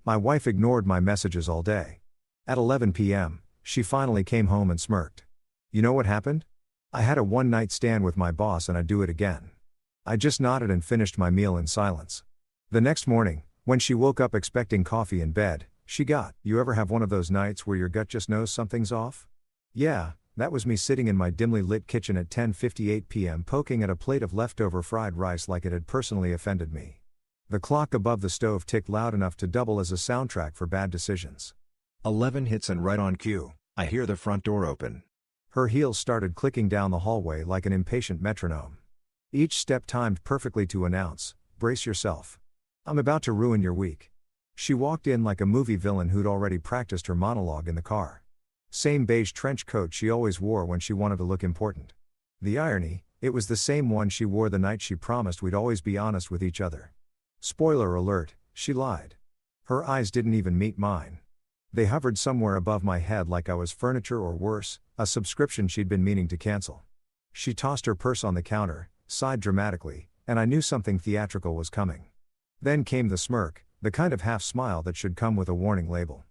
My wife ignored my messages all day. At 11 p.m., she finally came home and smirked. You know what happened? I had a one-night stand with my boss and I'd do it again. I just nodded and finished my meal in silence. The next morning, when she woke up expecting coffee in bed, she got, "You ever have one of those nights where your gut just knows something's off?" Yeah, that was me sitting in my dimly lit kitchen at 10:58 p.m. poking at a plate of leftover fried rice like it had personally offended me. The clock above the stove ticked loud enough to double as a soundtrack for bad decisions. 11 hits and right on cue, I hear the front door open. Her heels started clicking down the hallway like an impatient metronome. Each step timed perfectly to announce, "Brace yourself. I'm about to ruin your week." She walked in like a movie villain who'd already practiced her monologue in the car. Same beige trench coat she always wore when she wanted to look important. The irony, it was the same one she wore the night she promised we'd always be honest with each other. Spoiler alert, she lied. Her eyes didn't even meet mine. They hovered somewhere above my head like I was furniture or worse, a subscription she'd been meaning to cancel. She tossed her purse on the counter, sighed dramatically, and I knew something theatrical was coming. Then came the smirk, the kind of half smile that should come with a warning label.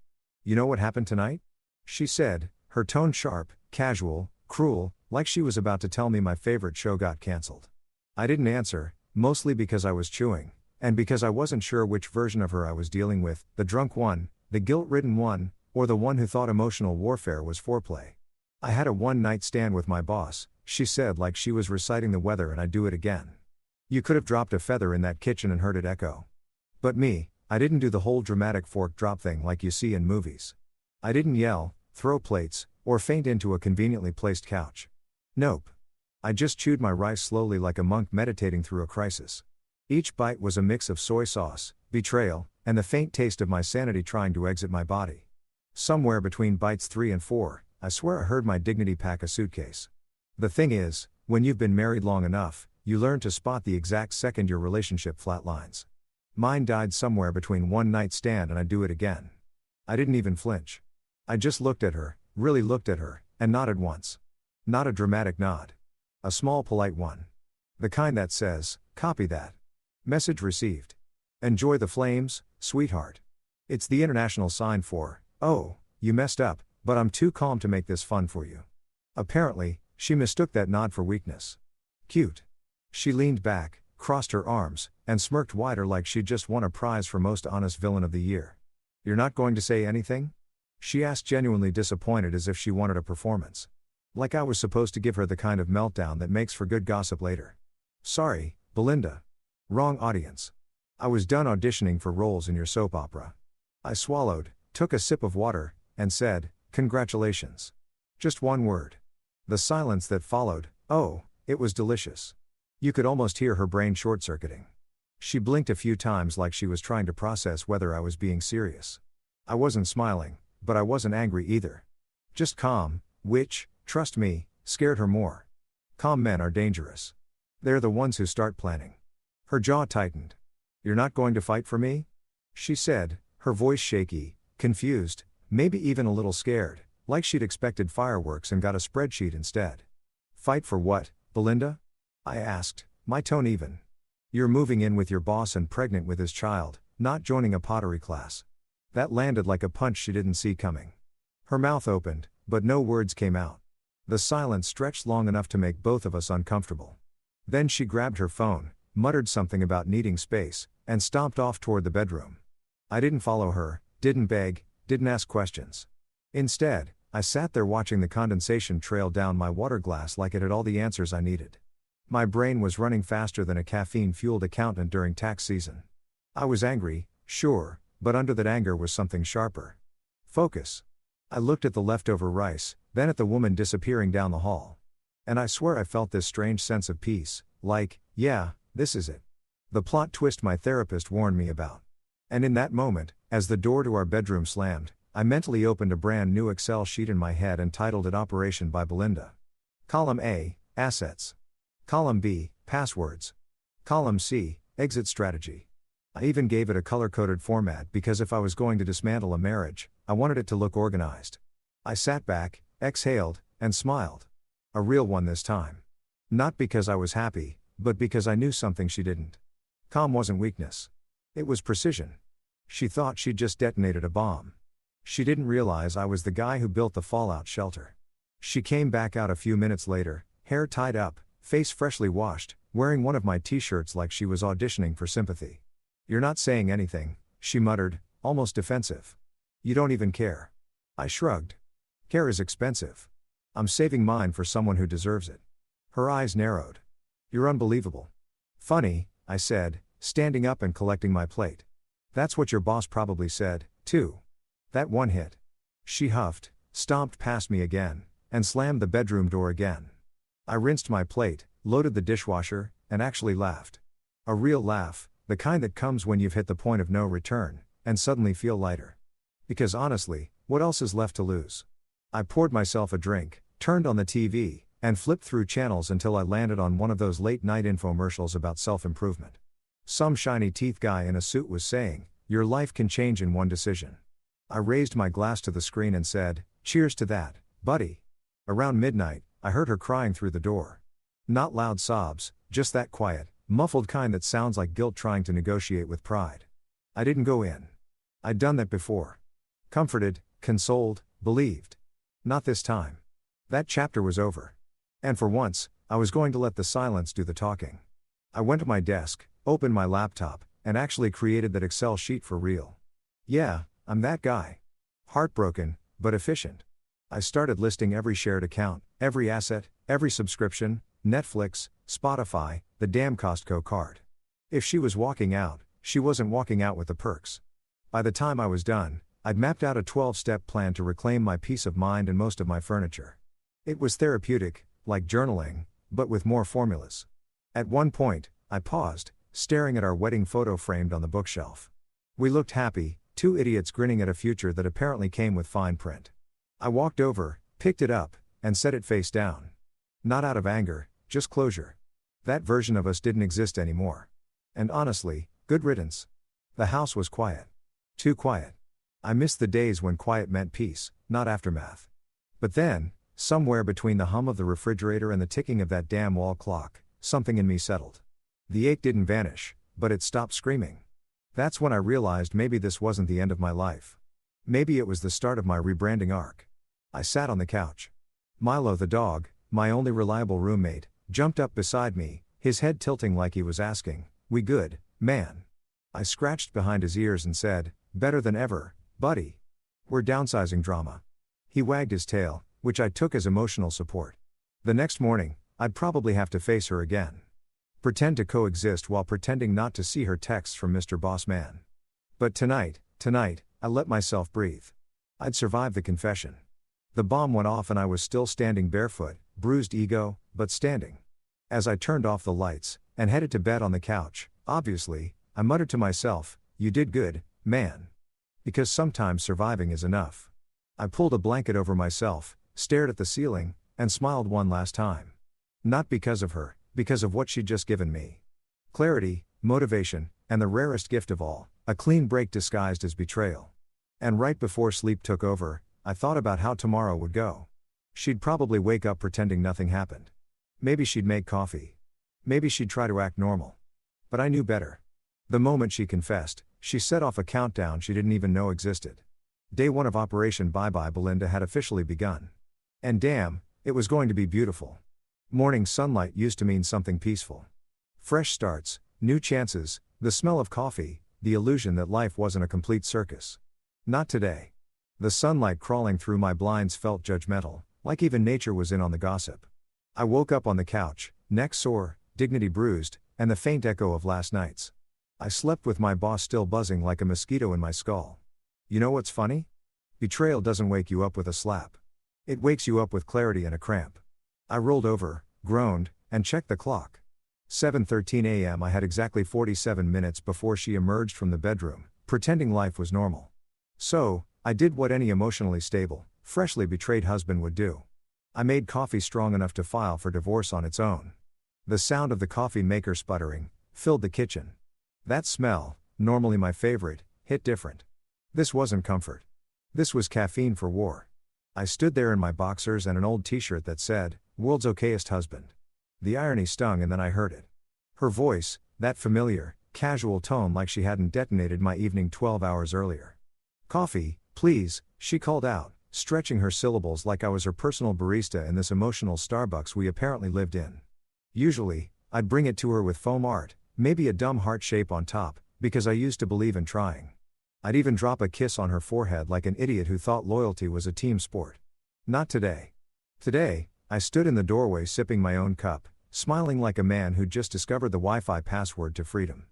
"You know what happened tonight?" she said, her tone sharp, casual, cruel, like she was about to tell me my favorite show got cancelled. I didn't answer, mostly because I was chewing, and because I wasn't sure which version of her I was dealing with, the drunk one, the guilt-ridden one, or the one who thought emotional warfare was foreplay. "I had a one-night stand with my boss," she said like she was reciting the weather and I'd do it again. You could have dropped a feather in that kitchen and heard it echo. But me, I didn't do the whole dramatic fork drop thing like you see in movies. I didn't yell, throw plates, or faint into a conveniently placed couch. Nope. I just chewed my rice slowly like a monk meditating through a crisis. Each bite was a mix of soy sauce, betrayal, and the faint taste of my sanity trying to exit my body. Somewhere between bites 3 and 4, I swear I heard my dignity pack a suitcase. The thing is, when you've been married long enough, you learn to spot the exact second your relationship flatlines. Mine died somewhere between one night stand and I'd do it again. I didn't even flinch. I just looked at her, really looked at her, and nodded once. Not a dramatic nod. A small polite one. The kind that says, "Copy that. Message received. Enjoy the flames, sweetheart." It's the international sign for, "Oh, you messed up, but I'm too calm to make this fun for you." Apparently, she mistook that nod for weakness. Cute. She leaned back, crossed her arms, and smirked wider like she'd just won a prize for most honest villain of the year. "You're not going to say anything?" she asked, genuinely disappointed, as if she wanted a performance. Like I was supposed to give her the kind of meltdown that makes for good gossip later. "Sorry, Belinda. Wrong audience. I was done auditioning for roles in your soap opera." I swallowed, took a sip of water, and said, "Congratulations." Just one word. The silence that followed, oh, it was delicious. You could almost hear her brain short-circuiting. She blinked a few times like she was trying to process whether I was being serious. I wasn't smiling, but I wasn't angry either. Just calm, which, trust me, scared her more. Calm men are dangerous. They're the ones who start planning. Her jaw tightened. "You're not going to fight for me?" she said, her voice shaky, confused, maybe even a little scared, like she'd expected fireworks and got a spreadsheet instead. "Fight for what, Belinda?" I asked, my tone even. "You're moving in with your boss and pregnant with his child, not joining a pottery class." That landed like a punch she didn't see coming. Her mouth opened, but no words came out. The silence stretched long enough to make both of us uncomfortable. Then she grabbed her phone, muttered something about needing space, and stomped off toward the bedroom. I didn't follow her, didn't beg, didn't ask questions. Instead, I sat there watching the condensation trail down my water glass like it had all the answers I needed. My brain was running faster than a caffeine-fueled accountant during tax season. I was angry, sure, but under that anger was something sharper. Focus. I looked at the leftover rice, then at the woman disappearing down the hall. And I swear I felt this strange sense of peace, like, yeah, this is it. The plot twist my therapist warned me about. And in that moment, as the door to our bedroom slammed, I mentally opened a brand new Excel sheet in my head and titled it Operation by Belinda. Column A, Assets. Column B, Passwords. Column C, Exit Strategy. I even gave it a color-coded format because if I was going to dismantle a marriage, I wanted it to look organized. I sat back, exhaled, and smiled. A real one this time. Not because I was happy, but because I knew something she didn't. Calm wasn't weakness. It was precision. She thought she'd just detonated a bomb. She didn't realize I was the guy who built the fallout shelter. She came back out a few minutes later, hair tied up, face freshly washed, wearing one of my t-shirts like she was auditioning for sympathy. "You're not saying anything," she muttered, almost defensive. "You don't even care." I shrugged. "Care is expensive. I'm saving mine for someone who deserves it." Her eyes narrowed. "You're unbelievable." "Funny," I said, standing up and collecting my plate. "That's what your boss probably said, too. That one hit." She huffed, stomped past me again, and slammed the bedroom door again. I rinsed my plate, loaded the dishwasher, and actually laughed. A real laugh, the kind that comes when you've hit the point of no return, and suddenly feel lighter. Because honestly, what else is left to lose? I poured myself a drink, turned on the TV, and flipped through channels until I landed on one of those late-night infomercials about self-improvement. Some shiny teeth guy in a suit was saying, "Your life can change in one decision." I raised my glass to the screen and said, "Cheers to that, buddy." Around midnight, I heard her crying through the door. Not loud sobs, just that quiet, muffled kind that sounds like guilt trying to negotiate with pride. I didn't go in. I'd done that before. Comforted, consoled, believed. Not this time. That chapter was over. And for once, I was going to let the silence do the talking. I went to my desk, opened my laptop, and actually created that Excel sheet for real. Yeah, I'm that guy. Heartbroken, but efficient. I started listing every shared account, every asset, every subscription, Netflix, Spotify, the damn Costco card. If she was walking out, she wasn't walking out with the perks. By the time I was done, I'd mapped out a 12-step plan to reclaim my peace of mind and most of my furniture. It was therapeutic, like journaling, but with more formulas. At one point, I paused, staring at our wedding photo framed on the bookshelf. We looked happy, two idiots grinning at a future that apparently came with fine print. I walked over, picked it up, and set it face down. Not out of anger, just closure. That version of us didn't exist anymore. And honestly, good riddance. The house was quiet. Too quiet. I missed the days when quiet meant peace, not aftermath. But then, somewhere between the hum of the refrigerator and the ticking of that damn wall clock, something in me settled. The ache didn't vanish, but it stopped screaming. That's when I realized maybe this wasn't the end of my life. Maybe it was the start of my rebranding arc. I sat on the couch. Milo the dog, my only reliable roommate, jumped up beside me, his head tilting like he was asking, "We good, man?" I scratched behind his ears and said, "Better than ever, buddy. We're downsizing drama." He wagged his tail, which I took as emotional support. The next morning, I'd probably have to face her again. Pretend to coexist while pretending not to see her texts from Mr. Bossman. But tonight, I let myself breathe. I'd survived the confession. The bomb went off and I was still standing barefoot, bruised ego, but standing. As I turned off the lights, and headed to bed on the couch, obviously, I muttered to myself, "You did good, man." Because sometimes surviving is enough. I pulled a blanket over myself, stared at the ceiling, and smiled one last time. Not because of her, because of what she'd just given me. Clarity, motivation, and the rarest gift of all, a clean break disguised as betrayal. And right before sleep took over, I thought about how tomorrow would go. She'd probably wake up pretending nothing happened. Maybe she'd make coffee. Maybe she'd try to act normal. But I knew better. The moment she confessed, she set off a countdown she didn't even know existed. Day one of Operation Bye Bye Belinda had officially begun. And damn, it was going to be beautiful. Morning sunlight used to mean something peaceful. Fresh starts, new chances, the smell of coffee, the illusion that life wasn't a complete circus. Not today. The sunlight crawling through my blinds felt judgmental, like even nature was in on the gossip. I woke up on the couch, neck sore, dignity bruised, and the faint echo of last night's. I slept with my boss still buzzing like a mosquito in my skull. You know what's funny? Betrayal doesn't wake you up with a slap. It wakes you up with clarity and a cramp. I rolled over, groaned, and checked the clock. 7:13 a.m. I had exactly 47 minutes before she emerged from the bedroom, pretending life was normal. So, I did what any emotionally stable, freshly betrayed husband would do. I made coffee strong enough to file for divorce on its own. The sound of the coffee maker sputtering filled the kitchen. That smell, normally my favorite, hit different. This wasn't comfort. This was caffeine for war. I stood there in my boxers and an old t-shirt that said, "World's okayest husband." The irony stung and then I heard it. Her voice, that familiar, casual tone like she hadn't detonated my evening 12 hours earlier. "Coffee, please," she called out, stretching her syllables like I was her personal barista in this emotional Starbucks we apparently lived in. Usually, I'd bring it to her with foam art, maybe a dumb heart shape on top, because I used to believe in trying. I'd even drop a kiss on her forehead like an idiot who thought loyalty was a team sport. Not today. Today, I stood in the doorway sipping my own cup, smiling like a man who'd just discovered the Wi-Fi password to freedom.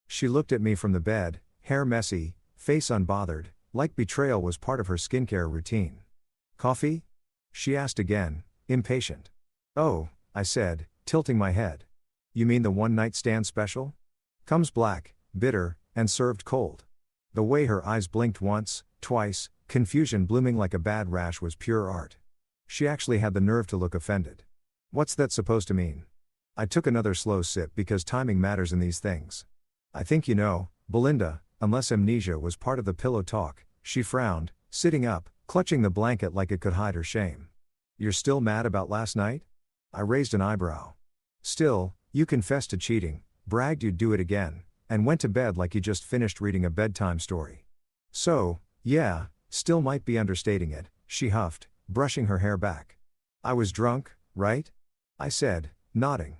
She looked at me from the bed, hair messy, face unbothered, like betrayal was part of her skincare routine. "Coffee?" she asked again, impatient. "Oh," I said, tilting my head. "You mean the one-night stand special? Comes black, bitter, and served cold." The way her eyes blinked once, twice, confusion blooming like a bad rash was pure art. She actually had the nerve to look offended. "What's that supposed to mean?" I took another slow sip because timing matters in these things. "I think you know, Belinda, unless amnesia was part of the pillow talk," she frowned, sitting up, clutching the blanket like it could hide her shame. "You're still mad about last night?" I raised an eyebrow. "Still, you confessed to cheating, bragged you'd do it again, and went to bed like you just finished reading a bedtime story." "So, yeah, still might be understating it," she huffed, brushing her hair back. "I was drunk, right?" I said, nodding.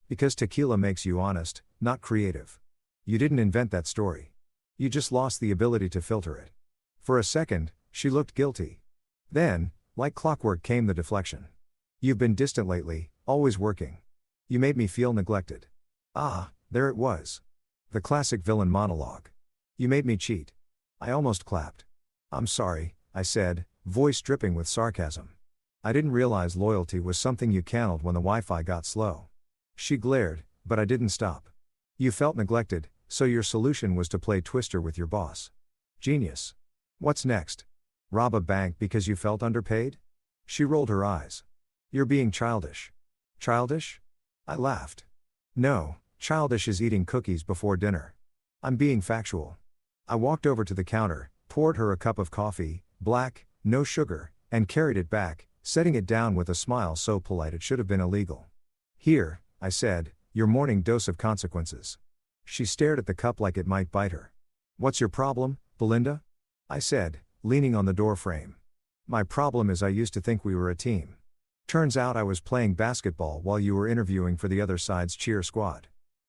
"Because tequila makes you honest, not creative. You didn't invent that story. You just lost the ability to filter it." For a second, she looked guilty. Then, like clockwork came the deflection. "You've been distant lately, always working. You made me feel neglected." Ah, there it was. The classic villain monologue. "You made me cheat." I almost clapped. "I'm sorry," I said, voice dripping with sarcasm. "I didn't realize loyalty was something you canceled when the Wi-Fi got slow." She glared, but I didn't stop. "You felt neglected, so your solution was to play Twister with your boss. Genius. What's next? Rob a bank because you felt underpaid?" She rolled her eyes. "You're being childish." "Childish?" I laughed. "No, childish is eating cookies before dinner. I'm being factual." I walked over to the counter, poured her a cup of coffee, black, no sugar, and carried it back, setting it down with a smile so polite it should have been illegal. "Here," I said, "your morning dose of consequences." She stared at the cup like it might bite her. "What's your problem, Belinda?" I said, leaning on the door frame. "My problem is I used to think we were a team. Turns out I was playing basketball while you were interviewing for the other side's cheer squad."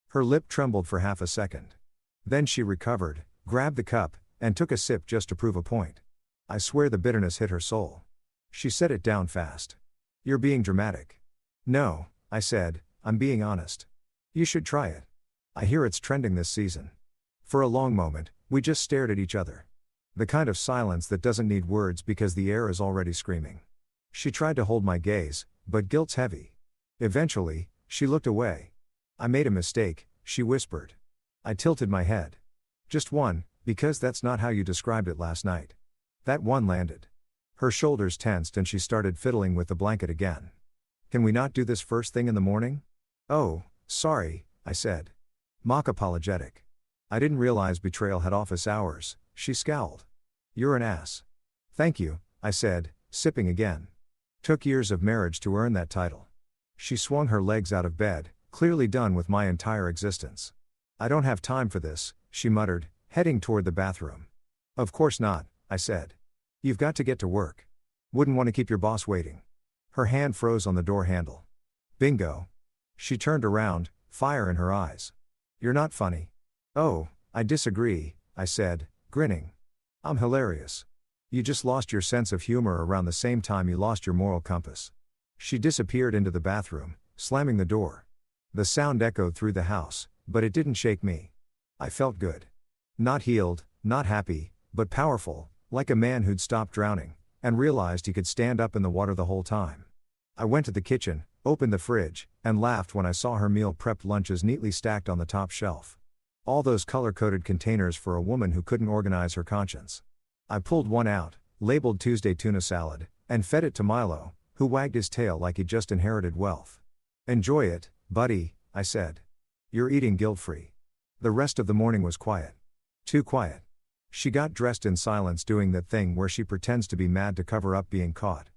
Her lip trembled for half a second. Then she recovered, grabbed the cup, and took a sip just to prove a point. I swear the bitterness hit her soul. She set it down fast. "You're being dramatic." "No," I said, "I'm being honest. You should try it. I hear it's trending this season." For a long moment, we just stared at each other. The kind of silence that doesn't need words because the air is already screaming. She tried to hold my gaze, but guilt's heavy. Eventually, she looked away. "I made a mistake," she whispered. I tilted my head. "Just one, because that's not how you described it last night." That one landed. Her shoulders tensed and she started fiddling with the blanket again. "Can we not do this first thing in the morning?" "Oh, sorry," I said. Mock apologetic. "I didn't realize betrayal had office hours," she scowled. "You're an ass." "Thank you," I said, sipping again. "Took years of marriage to earn that title." She swung her legs out of bed, clearly done with my entire existence. "I don't have time for this," she muttered, heading toward the bathroom. "Of course not," I said. "You've got to get to work. Wouldn't want to keep your boss waiting." Her hand froze on the door handle. "Bingo." She turned around, fire in her eyes. "You're not funny." "Oh, I disagree," I said, grinning. "I'm hilarious. You just lost your sense of humor around the same time you lost your moral compass." She disappeared into the bathroom, slamming the door. The sound echoed through the house, but it didn't shake me. I felt good. Not healed, not happy, but powerful, like a man who'd stopped drowning, and realized he could stand up in the water the whole time. I went to the kitchen, opened the fridge, and laughed when I saw her meal-prepped lunches neatly stacked on the top shelf. All those color-coded containers for a woman who couldn't organize her conscience. I pulled one out, labeled Tuesday tuna salad, and fed it to Milo, who wagged his tail like he'd just inherited wealth. "Enjoy it, buddy," I said. "You're eating guilt-free." The rest of the morning was quiet. Too quiet. She got dressed in silence, doing that thing where she pretends to be mad to cover up being caught.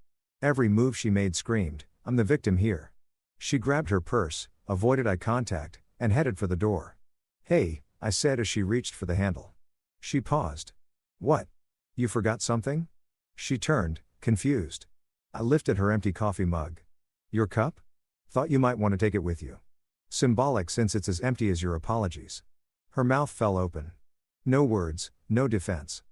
Every move she made screamed, "I'm the victim here." She grabbed her purse, avoided eye contact, and headed for the door. "Hey, I said as she reached for the handle. She paused. What? You forgot something? She turned, confused. I lifted her empty coffee mug. Your cup? Thought you might want to take it with you. Symbolic since it's as empty as your apologies. Her mouth fell open. No words, no defense.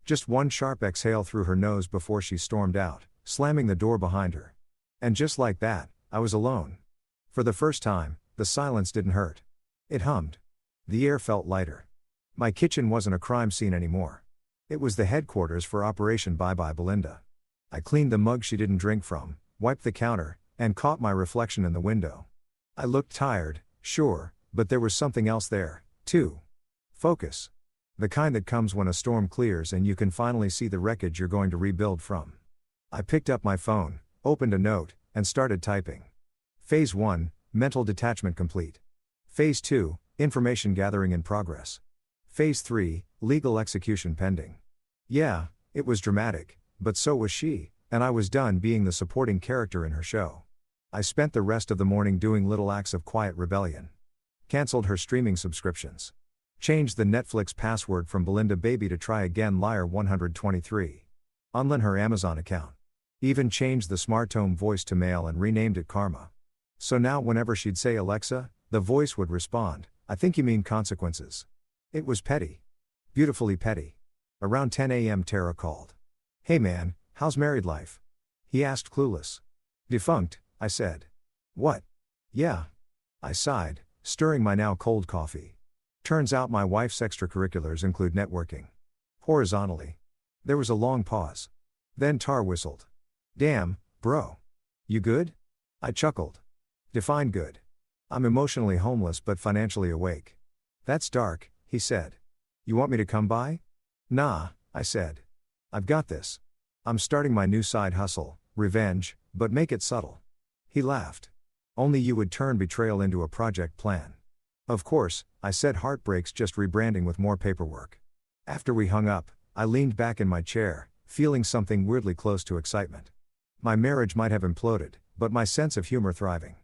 Just one sharp exhale through her nose before she stormed out, slamming the door behind her. And just like that, I was alone. For the first time, the silence didn't hurt. It hummed. The air felt lighter. My kitchen wasn't a crime scene anymore. It was the headquarters for Operation Bye Bye Belinda. I cleaned the mug she didn't drink from, wiped the counter, and caught my reflection in the window. I looked tired, sure, but there was something else there, too. Focus. The kind that comes when a storm clears and you can finally see the wreckage you're going to rebuild from. I picked up my phone, opened a note, and started typing. Phase 1, mental detachment complete. Phase 2, information gathering in progress. Phase 3, legal execution pending. Yeah, it was dramatic, but so was she, and I was done being the supporting character in her show. I spent the rest of the morning doing little acts of quiet rebellion. Cancelled her streaming subscriptions. Changed the Netflix password from Belinda Baby to Try Again Liar 123. Unlin her Amazon account. Even changed the smart home voice to male and renamed it Karma. So now whenever she'd say Alexa, the voice would respond, I think you mean consequences. It was petty. Beautifully petty. Around 10 a.m. Tara called. Hey man, how's married life? He asked clueless. Defunct, I said. What? Yeah. I sighed, stirring my now cold coffee. Turns out my wife's extracurriculars include networking. Horizontally. There was a long pause. Then Tar whistled. Damn, bro. You good? I chuckled. Define good. I'm emotionally homeless but financially awake. That's dark, he said. You want me to come by? Nah, I said. I've got this. I'm starting my new side hustle, revenge, but make it subtle. He laughed. Only you would turn betrayal into a project plan. Of course, I said heartbreak's just rebranding with more paperwork. After we hung up, I leaned back in my chair, feeling something weirdly close to excitement. My marriage might have imploded, but my sense of humor thriving.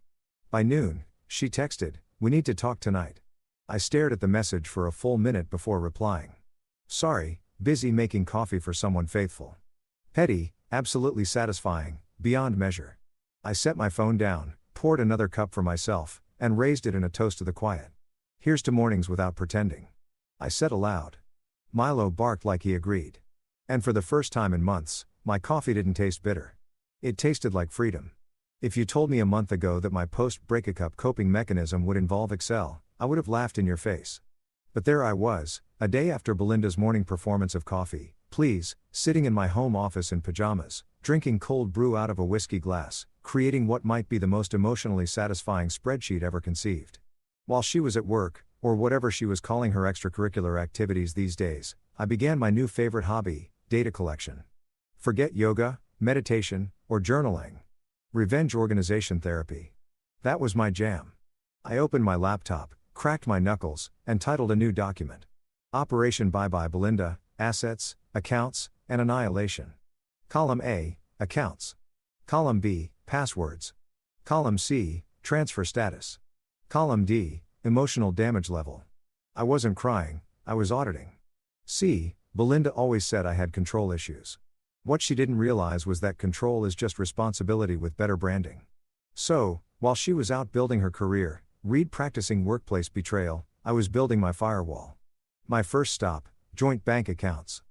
By noon, she texted, we need to talk tonight. I stared at the message for a full minute before replying. Sorry, busy making coffee for someone faithful. Petty, absolutely satisfying, beyond measure. I set my phone down, poured another cup for myself, and raised it in a toast to the quiet. Here's to mornings without pretending. I said aloud. Milo barked like he agreed. And for the first time in months, my coffee didn't taste bitter. It tasted like freedom. If you told me a month ago that my post-breakup coping mechanism would involve Excel, I would have laughed in your face. But there I was, a day after Belinda's morning performance of Coffee, Please, sitting in my home office in pajamas, drinking cold brew out of a whiskey glass, creating what might be the most emotionally satisfying spreadsheet ever conceived. While she was at work, or whatever she was calling her extracurricular activities these days, I began my new favorite hobby, data collection. Forget yoga, meditation, or journaling. Revenge organization therapy. That was my jam. I opened my laptop, cracked my knuckles, and titled a new document. Operation Bye Bye Belinda, Assets, Accounts, and Annihilation. Column A, Accounts. Column B, Passwords. Column C, Transfer Status. Column D, Emotional Damage Level. I wasn't crying, I was auditing. C, Belinda always said I had control issues. What she didn't realize was that control is just responsibility with better branding. So, while she was out building her career, practicing workplace betrayal, I was building my firewall. My first stop, joint bank accounts.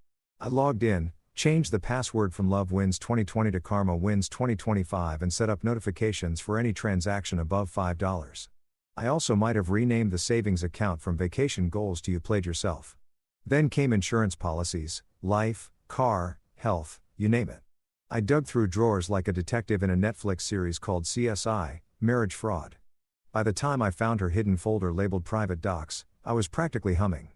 I logged in, changed the password from Love Wins 2020 to Karma Wins 2025 and set up notifications for any transaction above $5. I also might have renamed the savings account from Vacation Goals to You Played Yourself. Then came insurance policies, life, car, health, you name it. I dug through drawers like a detective in a Netflix series called CSI, Marriage Fraud. By the time I found her hidden folder labeled Private Docs, I was practically humming.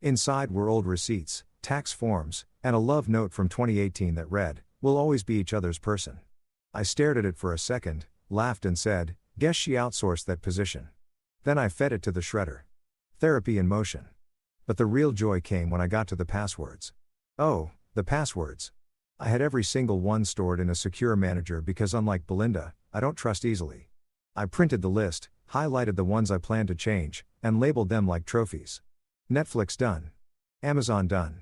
Inside were old receipts, tax forms, and a love note from 2018 that read, "We'll always be each other's person." I stared at it for a second, laughed and said, "Guess she outsourced that position." Then I fed it to the shredder. Therapy in motion. But the real joy came when I got to the passwords. Oh, the passwords. I had every single one stored in a secure manager because unlike Belinda, I don't trust easily. I printed the list, highlighted the ones I planned to change, and labeled them like trophies. Netflix done. Amazon done.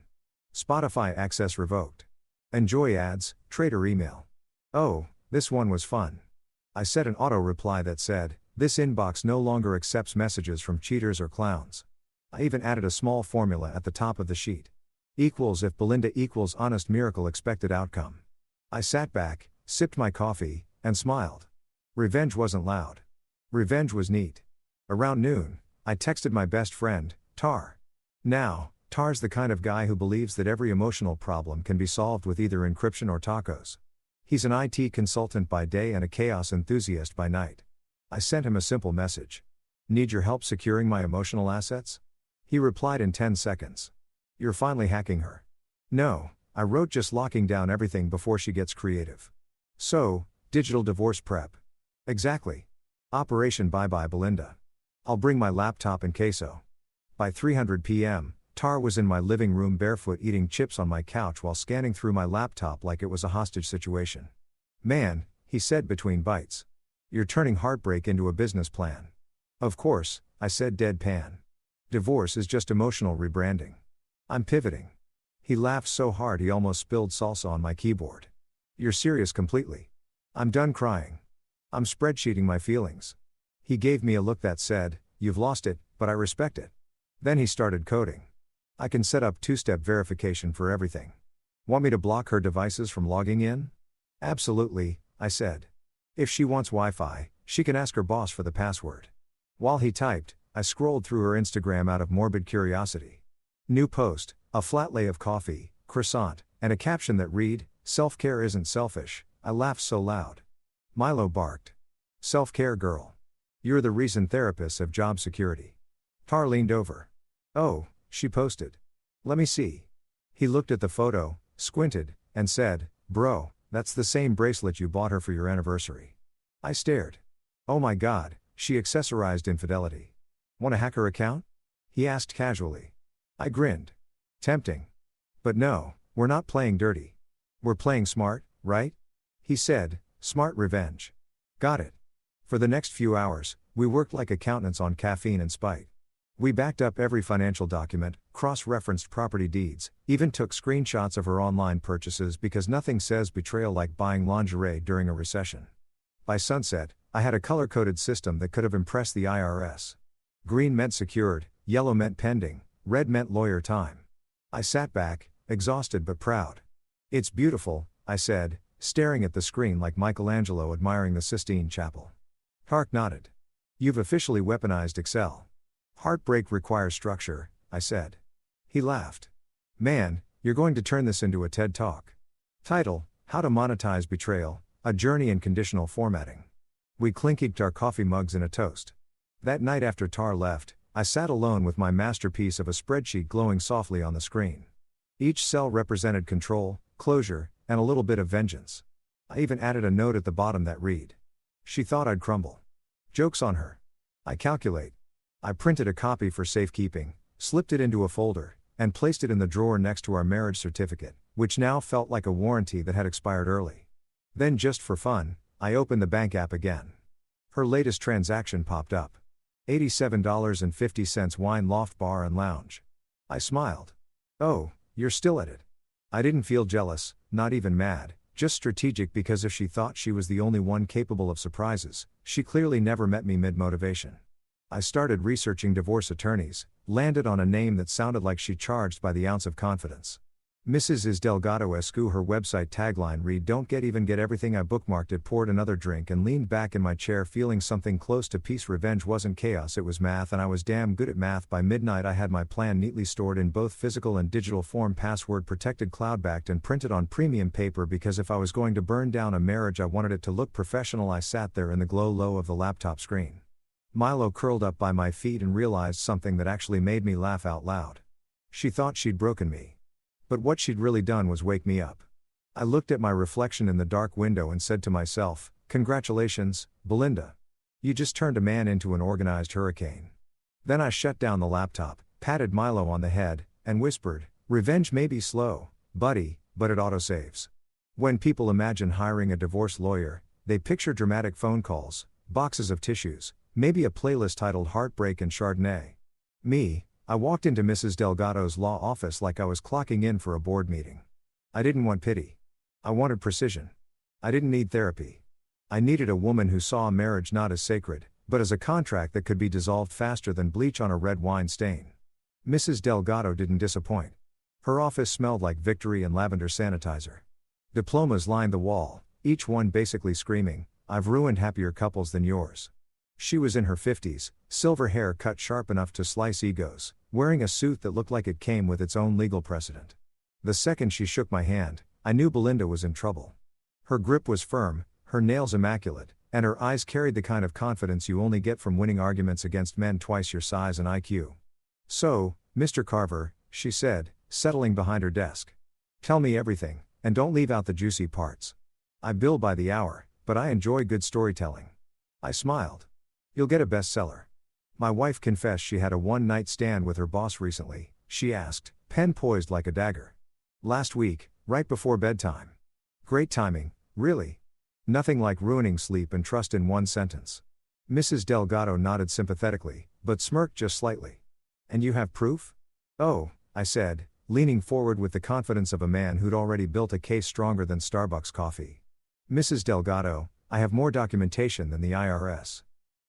Spotify access revoked. Enjoy ads, trader email. Oh, this one was fun. I set an auto reply that said, "This inbox no longer accepts messages from cheaters or clowns." I even added a small formula at the top of the sheet. Equals if Belinda equals honest miracle expected outcome. I sat back, sipped my coffee, and smiled. Revenge wasn't loud. Revenge was neat. Around noon, I texted my best friend, Tar. Now, Tar's the kind of guy who believes that every emotional problem can be solved with either encryption or tacos. He's an IT consultant by day and a chaos enthusiast by night. I sent him a simple message. Need your help securing my emotional assets? He replied in 10 seconds. You're finally hacking her. No, I wrote, just locking down everything before she gets creative. So, digital divorce prep. Exactly. Operation Bye Bye Belinda. I'll bring my laptop and queso. By 3:00 p.m., Tar was in my living room barefoot eating chips on my couch while scanning through my laptop like it was a hostage situation. Man, he said between bites. You're turning heartbreak into a business plan. Of course, I said deadpan. Divorce is just emotional rebranding. I'm pivoting. He laughed so hard he almost spilled salsa on my keyboard. You're serious completely. I'm done crying. I'm spreadsheeting my feelings. He gave me a look that said, you've lost it, but I respect it. Then he started coding. I can set up two-step verification for everything. Want me to block her devices from logging in? Absolutely, I said. If she wants Wi-Fi, she can ask her boss for the password. While he typed, I scrolled through her Instagram out of morbid curiosity. New post, a flat lay of coffee, croissant, and a caption that read, "Self-care isn't selfish." I laughed so loud. Milo barked. Self-care girl. You're the reason therapists have job security. Tar leaned over. Oh, she posted. Let me see. He looked at the photo, squinted, and said, bro, that's the same bracelet you bought her for your anniversary. I stared. Oh my god, she accessorized infidelity. Want to hack her account? He asked casually. I grinned. Tempting. But no, we're not playing dirty. We're playing smart, right? He said, smart revenge. Got it. For the next few hours, we worked like accountants on caffeine and spite. We backed up every financial document, cross-referenced property deeds, even took screenshots of her online purchases because nothing says betrayal like buying lingerie during a recession. By sunset, I had a color-coded system that could have impressed the IRS. Green meant secured, yellow meant pending, red meant lawyer time. I sat back, exhausted but proud. It's beautiful, I said, staring at the screen like Michelangelo admiring the Sistine Chapel. Hark nodded. You've officially weaponized Excel. Heartbreak requires structure, I said. He laughed. Man, you're going to turn this into a TED Talk. Title, How to Monetize Betrayal, A Journey in Conditional Formatting. We clinkinked our coffee mugs in a toast. That night after Tar left, I sat alone with my masterpiece of a spreadsheet glowing softly on the screen. Each cell represented control, closure, and a little bit of vengeance. I even added a note at the bottom that read, she thought I'd crumble. Joke's on her. I calculate. I printed a copy for safekeeping, slipped it into a folder, and placed it in the drawer next to our marriage certificate, which now felt like a warranty that had expired early. Then just for fun, I opened the bank app again. Her latest transaction popped up. $87.50 Wine Loft Bar and Lounge. I smiled. Oh, you're still at it. I didn't feel jealous, not even mad, just strategic because if she thought she was the only one capable of surprises, she clearly never met me mid-motivation. I started researching divorce attorneys, landed on a name that sounded like she charged by the ounce of confidence. Mrs. is Delgado Escu. Her website tagline read, don't get everything. I bookmarked it, poured another drink and leaned back in my chair feeling something close to peace. Revenge wasn't chaos, it was math, and I was damn good at math. By midnight I had my plan neatly stored in both physical and digital form, password protected, cloud backed, and printed on premium paper because if I was going to burn down a marriage I wanted it to look professional. I sat there in the glow low of the laptop screen. Milo curled up by my feet and realized something that actually made me laugh out loud. She thought she'd broken me. But what she'd really done was wake me up. I looked at my reflection in the dark window and said to myself, congratulations, Belinda. You just turned a man into an organized hurricane. Then I shut down the laptop, patted Milo on the head, and whispered, revenge may be slow, buddy, but it autosaves. When people imagine hiring a divorce lawyer, they picture dramatic phone calls, boxes of tissues, maybe a playlist titled Heartbreak and Chardonnay. Me, I walked into Mrs. Delgado's law office like I was clocking in for a board meeting. I didn't want pity. I wanted precision. I didn't need therapy. I needed a woman who saw a marriage not as sacred, but as a contract that could be dissolved faster than bleach on a red wine stain. Mrs. Delgado didn't disappoint. Her office smelled like victory and lavender sanitizer. Diplomas lined the wall, each one basically screaming, "I've ruined happier couples than yours." She was in her 50s, silver hair cut sharp enough to slice egos, wearing a suit that looked like it came with its own legal precedent. The second she shook my hand, I knew Belinda was in trouble. Her grip was firm, her nails immaculate, and her eyes carried the kind of confidence you only get from winning arguments against men twice your size and IQ. "So, Mr. Carver," she said, settling behind her desk. "Tell me everything, and don't leave out the juicy parts. I bill by the hour, but I enjoy good storytelling." I smiled. "You'll get a bestseller." "My wife confessed she had a one-night stand with her boss recently," she asked, pen poised like a dagger. "Last week, right before bedtime." "Great timing, really. Nothing like ruining sleep and trust in one sentence." Mrs. Delgado nodded sympathetically, but smirked just slightly. "And you have proof?" "Oh," I said, leaning forward with the confidence of a man who'd already built a case stronger than Starbucks coffee. "Mrs. Delgado, I have more documentation than the IRS."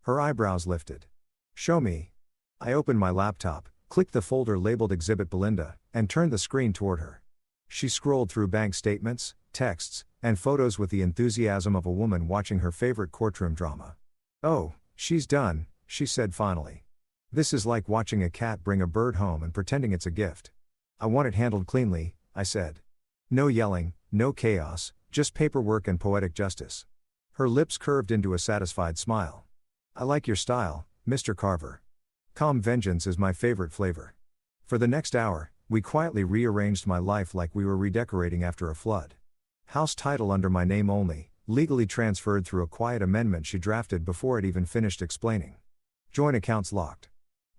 Her eyebrows lifted. "Show me." I opened my laptop, clicked the folder labeled Exhibit Belinda, and turned the screen toward her. She scrolled through bank statements, texts, and photos with the enthusiasm of a woman watching her favorite courtroom drama. "Oh, she's done," she said finally. "This is like watching a cat bring a bird home and pretending it's a gift." "I want it handled cleanly," I said. "No yelling, no chaos, just paperwork and poetic justice." Her lips curved into a satisfied smile. "I like your style, Mr. Carver. Calm vengeance is my favorite flavor." For the next hour, we quietly rearranged my life like we were redecorating after a flood. House title under my name only, legally transferred through a quiet amendment she drafted before it even finished explaining. Joint accounts locked.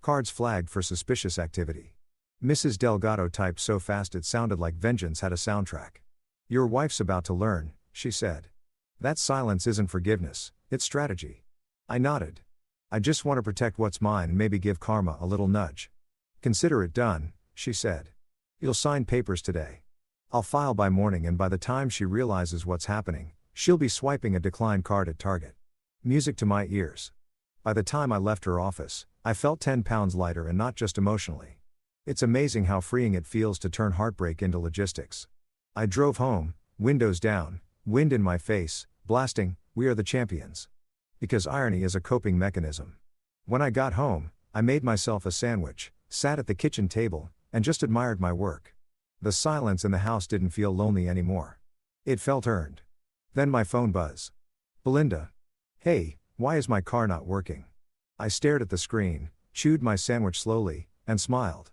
Cards flagged for suspicious activity. Mrs. Delgado typed so fast it sounded like vengeance had a soundtrack. "Your wife's about to learn," she said. "That silence isn't forgiveness, it's strategy." I nodded. "I just want to protect what's mine and maybe give karma a little nudge." "Consider it done," she said. "You'll sign papers today. I'll file by morning, and by the time she realizes what's happening, she'll be swiping a decline card at Target." Music to my ears. By the time I left her office, I felt 10 pounds lighter, and not just emotionally. It's amazing how freeing it feels to turn heartbreak into logistics. I drove home, windows down, wind in my face, blasting, "We Are the Champions." Because irony is a coping mechanism. When I got home, I made myself a sandwich, sat at the kitchen table, and just admired my work. The silence in the house didn't feel lonely anymore. It felt earned. Then my phone buzzed. "Belinda. Hey, why is my car not working?" I stared at the screen, chewed my sandwich slowly, and smiled.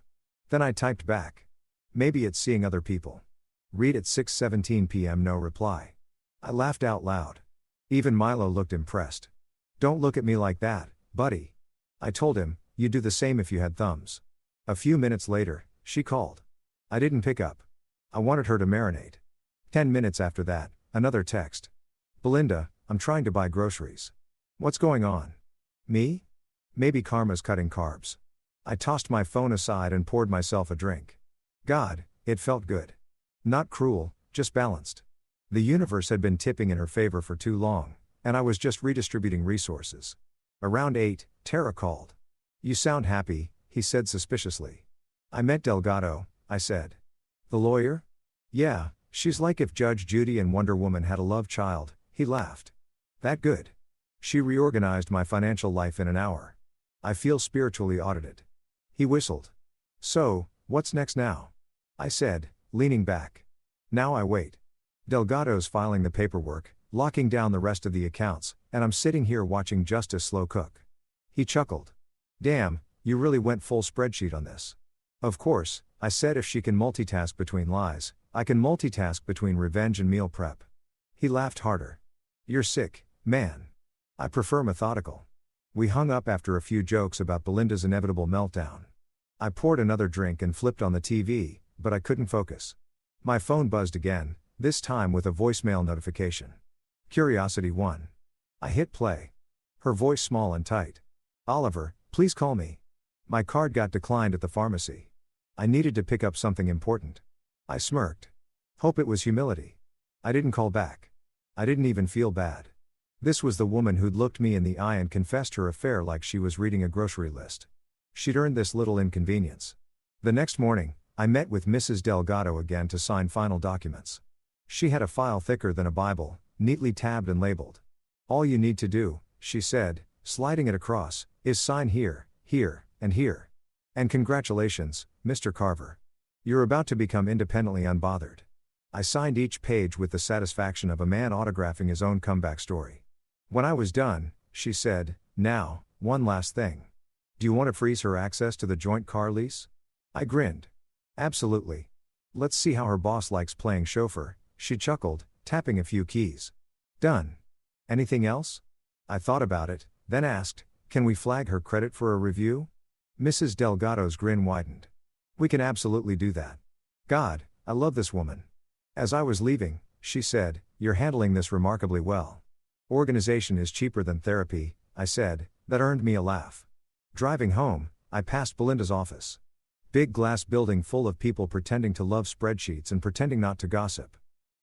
Then I typed back. "Maybe it's seeing other people." Read at 6:17 p.m. No reply. I laughed out loud. Even Milo looked impressed. "Don't look at me like that, buddy." I told him, "You'd do the same if you had thumbs." A few minutes later, she called. I didn't pick up. I wanted her to marinate. 10 minutes after that, another text. "Belinda, I'm trying to buy groceries." "What's going on?" "Me? Maybe karma's cutting carbs." I tossed my phone aside and poured myself a drink. God, it felt good. Not cruel, just balanced. The universe had been tipping in her favor for too long, and I was just redistributing resources. Around 8, Tara called. "You sound happy," he said suspiciously. "I met Delgado," I said. "The lawyer?" "Yeah, she's like if Judge Judy and Wonder Woman had a love child," he laughed. "That good?" "She reorganized my financial life in an hour. I feel spiritually audited." He whistled. "So, what's next now?" I said, leaning back. "Now I wait. Delgado's filing the paperwork, locking down the rest of the accounts, and I'm sitting here watching justice slow cook." He chuckled. "Damn, you really went full spreadsheet on this." "Of course," I said. "If she can multitask between lies, I can multitask between revenge and meal prep." He laughed harder. "You're sick, man. I prefer methodical." We hung up after a few jokes about Belinda's inevitable meltdown. I poured another drink and flipped on the TV, but I couldn't focus. My phone buzzed again, this time with a voicemail notification. Curiosity 1. I hit play. Her voice small and tight. "Oliver, please call me." My card got declined at the pharmacy. I needed to pick up something important. I smirked. Hope it was humility. I didn't call back. I didn't even feel bad. This was the woman who'd looked me in the eye and confessed her affair like she was reading a grocery list. She'd earned this little inconvenience. The next morning, I met with Mrs. Delgado again to sign final documents. She had a file thicker than a Bible, neatly tabbed and labeled. All you need to do, she said, sliding it across, is sign here, here, and here. And congratulations, Mr. Carver. You're about to become independently unbothered. I signed each page with the satisfaction of a man autographing his own comeback story. When I was done, she said, now, one last thing. Do you want to freeze her access to the joint car lease? I grinned. Absolutely. Let's see how her boss likes playing chauffeur, she chuckled, tapping a few keys. Done. Anything else? I thought about it, then asked, can we flag her credit for a review? Mrs. Delgado's grin widened. We can absolutely do that. God, I love this woman. As I was leaving, she said, you're handling this remarkably well. Organization is cheaper than therapy, I said, that earned me a laugh. Driving home, I passed Belinda's office. Big glass building full of people pretending to love spreadsheets and pretending not to gossip.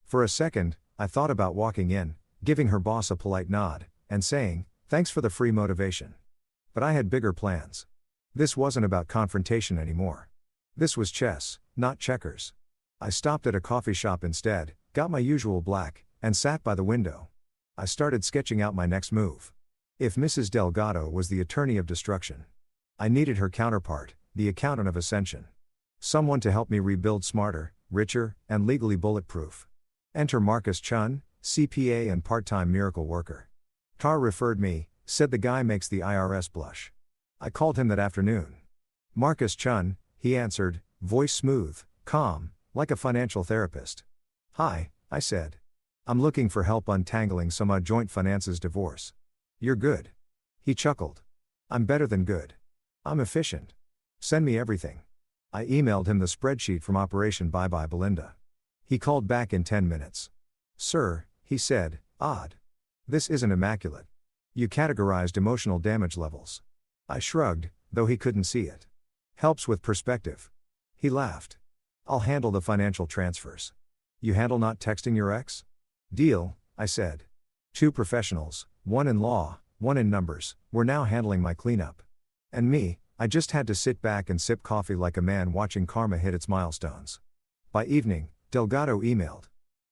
For a second, I thought about walking in, giving her boss a polite nod, and saying, thanks for the free motivation. But I had bigger plans. This wasn't about confrontation anymore. This was chess, not checkers. I stopped at a coffee shop instead, got my usual black, and sat by the window. I started sketching out my next move. If Mrs. Delgado was the attorney of destruction, I needed her counterpart, the accountant of ascension. Someone to help me rebuild smarter, richer, and legally bulletproof. Enter Marcus Chun, CPA and part-time miracle worker. Tar referred me, said the guy makes the IRS blush. I called him that afternoon. Marcus Chun, he answered, voice smooth, calm, like a financial therapist. Hi, I said. I'm looking for help untangling some joint finances divorce. You're good. He chuckled. I'm better than good. I'm efficient. Send me everything. I emailed him the spreadsheet from Operation Bye Bye Belinda. He called back in 10 minutes. Sir, he said, odd. This isn't immaculate. You categorized emotional damage levels. I shrugged, though he couldn't see it. Helps with perspective. He laughed. I'll handle the financial transfers. You handle not texting your ex? Deal, I said. 2 professionals, one in law, one in numbers, were now handling my cleanup. And me, I just had to sit back and sip coffee like a man watching karma hit its milestones. By evening, Delgado emailed.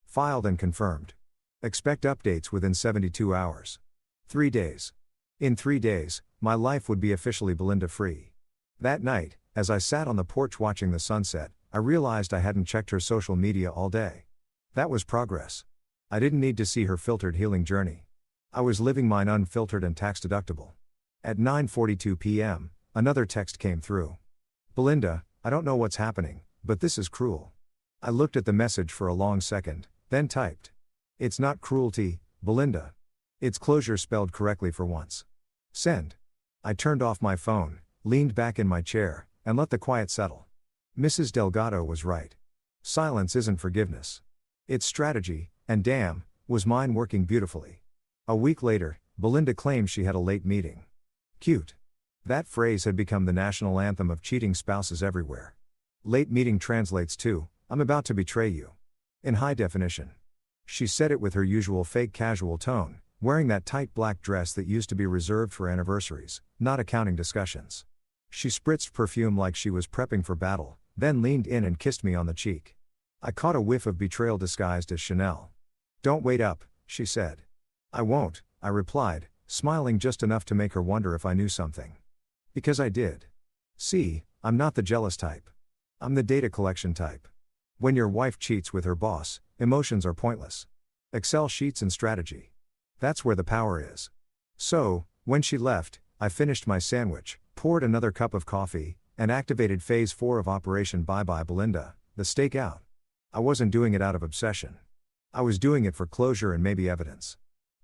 Filed and confirmed. Expect updates within 72 hours. 3 days. In 3 days, my life would be officially Belinda free. That night, as I sat on the porch watching the sunset, I realized I hadn't checked her social media all day. That was progress. I didn't need to see her filtered healing journey. I was living mine unfiltered and tax deductible. At 9:42 p.m., another text came through. Belinda, I don't know what's happening, but this is cruel. I looked at the message for a long second, then typed. It's not cruelty, Belinda. It's closure spelled correctly for once. Send. I turned off my phone, leaned back in my chair, and let the quiet settle. Mrs. Delgado was right. Silence isn't forgiveness. It's strategy, and damn, was mine working beautifully. A week later, Belinda claimed she had a late meeting. Cute. That phrase had become the national anthem of cheating spouses everywhere. Late meeting translates to, I'm about to betray you. In high definition. She said it with her usual fake casual tone, wearing that tight black dress that used to be reserved for anniversaries, not accounting discussions. She spritzed perfume like she was prepping for battle, then leaned in and kissed me on the cheek. I caught a whiff of betrayal disguised as Chanel. Don't wait up, she said. I won't, I replied, smiling just enough to make her wonder if I knew something. Because I did. See, I'm not the jealous type. I'm the data collection type. When your wife cheats with her boss, emotions are pointless. Excel sheets and strategy. That's where the power is. So, when she left, I finished my sandwich, poured another cup of coffee, and activated Phase 4 of Operation Bye Bye Belinda, the stakeout. I wasn't doing it out of obsession. I was doing it for closure and maybe evidence.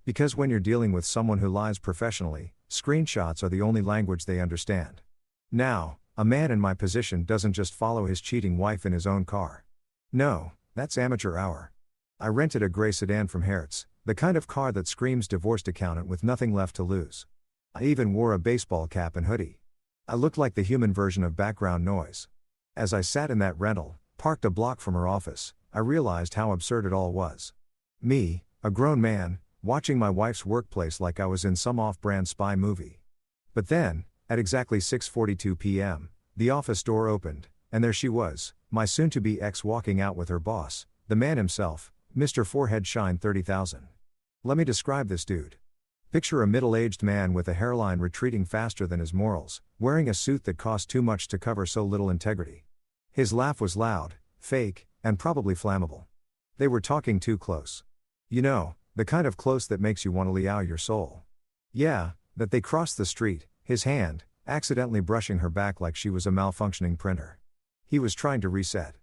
Because when you're dealing with someone who lies professionally, screenshots are the only language they understand. Now, a man in my position doesn't just follow his cheating wife in his own car. No, that's amateur hour. I rented a gray sedan from Hertz, the kind of car that screams divorced accountant with nothing left to lose. I even wore a baseball cap and hoodie. I looked like the human version of background noise. As I sat in that rental, parked a block from her office, I realized how absurd it all was. Me, a grown man, watching my wife's workplace like I was in some off-brand spy movie. But then, at exactly 6:42 p.m., the office door opened, and there she was, my soon-to-be ex walking out with her boss, the man himself, Mr. Forehead Shine 30,000. Let me describe this dude. Picture a middle-aged man with a hairline retreating faster than his morals, wearing a suit that cost too much to cover so little integrity. His laugh was loud, fake, and probably flammable. They were talking too close. You know, the kind of close that makes you want to liao your soul. Yeah, that they crossed the street, his hand, accidentally brushing her back like she was a malfunctioning printer. He was trying to reset.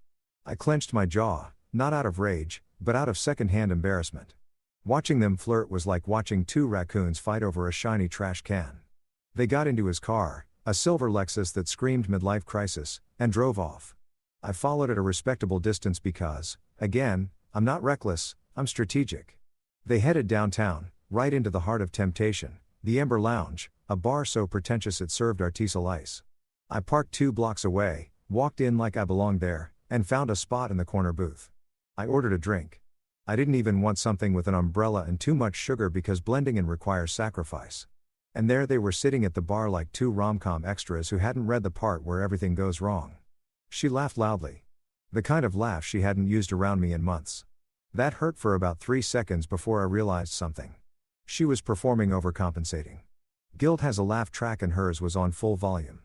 I clenched my jaw, not out of rage, but out of second-hand embarrassment. Watching them flirt was like watching two raccoons fight over a shiny trash can. They got into his car, a silver Lexus that screamed midlife crisis, and drove off. I followed at a respectable distance because, again, I'm not reckless, I'm strategic. They headed downtown, right into the heart of temptation, the Ember Lounge, a bar so pretentious it served artisanal ice. I parked 2 blocks away, walked in like I belonged there, and found a spot in the corner booth. I ordered a drink. I didn't even want something with an umbrella and too much sugar because blending in requires sacrifice. And there they were sitting at the bar like 2 rom-com extras who hadn't read the part where everything goes wrong. She laughed loudly. The kind of laugh she hadn't used around me in months. That hurt for about 3 seconds before I realized something. She was performing overcompensating. Guild has a laugh track and hers was on full volume.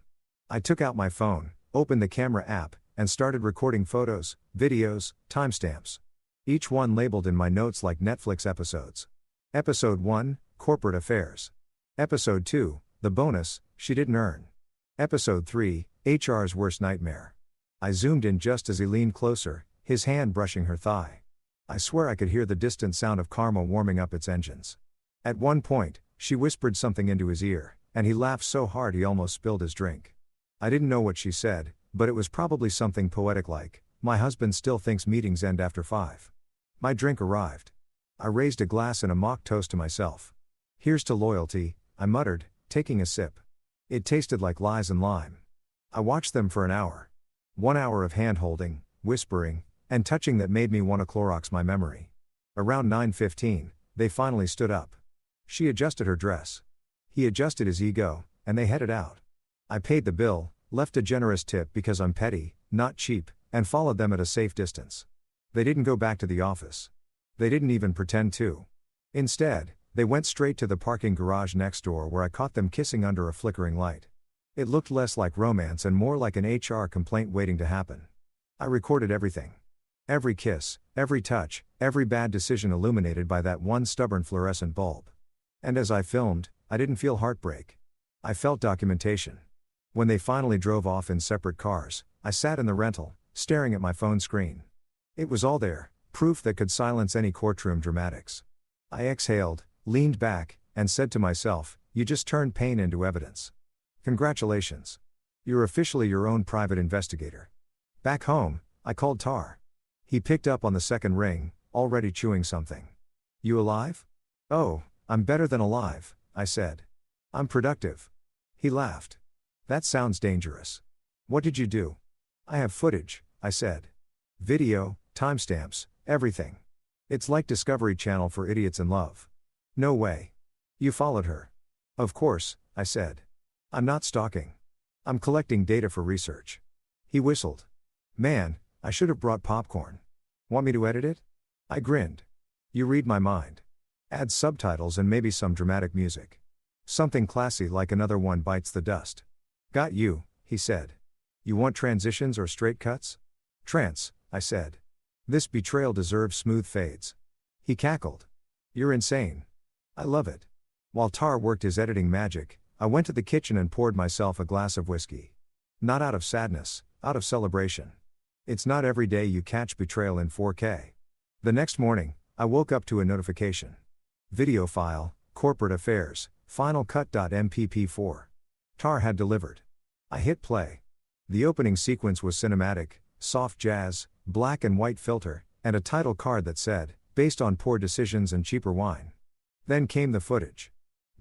I took out my phone, opened the camera app, and started recording photos, videos, timestamps. Each one labeled in my notes like Netflix episodes. Episode 1, Corporate Affairs. Episode 2, The Bonus, She Didn't Earn. Episode 3, HR's Worst Nightmare. I zoomed in just as he leaned closer, his hand brushing her thigh. I swear I could hear the distant sound of karma warming up its engines. At one point, she whispered something into his ear, and he laughed so hard he almost spilled his drink. I didn't know what she said, but it was probably something poetic like, "My husband still thinks meetings end after 5. My drink arrived. I raised a glass in a mock toast to myself. "Here's to loyalty," I muttered, taking a sip. It tasted like lies and lime. I watched them for an hour. 1 hour of hand-holding, whispering, and touching that made me want to Clorox my memory. Around 9:15, they finally stood up. She adjusted her dress. He adjusted his ego, and they headed out. I paid the bill, left a generous tip because I'm petty, not cheap, and followed them at a safe distance. They didn't go back to the office. They didn't even pretend to. Instead, they went straight to the parking garage next door where I caught them kissing under a flickering light. It looked less like romance and more like an HR complaint waiting to happen. I recorded everything. Every kiss, every touch, every bad decision illuminated by that one stubborn fluorescent bulb. And as I filmed, I didn't feel heartbreak. I felt documentation. When they finally drove off in separate cars, I sat in the rental, staring at my phone screen. It was all there, proof that could silence any courtroom dramatics. I exhaled, leaned back, and said to myself, "You just turned pain into evidence. Congratulations. You're officially your own private investigator." Back home, I called Tar. He picked up on the second ring, already chewing something. "You alive?" "Oh, I'm better than alive," I said. "I'm productive." He laughed. "That sounds dangerous. What did you do?" "I have footage," I said. "Video, timestamps, everything. It's like Discovery Channel for idiots in love." "No way. You followed her." "Of course," I said. "I'm not stalking. I'm collecting data for research." He whistled. "Man, I should have brought popcorn. Want me to edit it?" I grinned. "You read my mind. Add subtitles and maybe some dramatic music. Something classy like Another One Bites the Dust." "Got you," he said. "You want transitions or straight cuts?" "Trance," I said. "This betrayal deserves smooth fades." He cackled. "You're insane." "I love it." While Tar worked his editing magic, I went to the kitchen and poured myself a glass of whiskey. Not out of sadness, out of celebration. It's not every day you catch betrayal in 4K. The next morning, I woke up to a notification. Video file, Corporate Affairs, Final Cut.mpp4. Tar had delivered. I hit play. The opening sequence was cinematic, soft jazz, black and white filter, and a title card that said, "Based on poor decisions and cheaper wine." Then came the footage.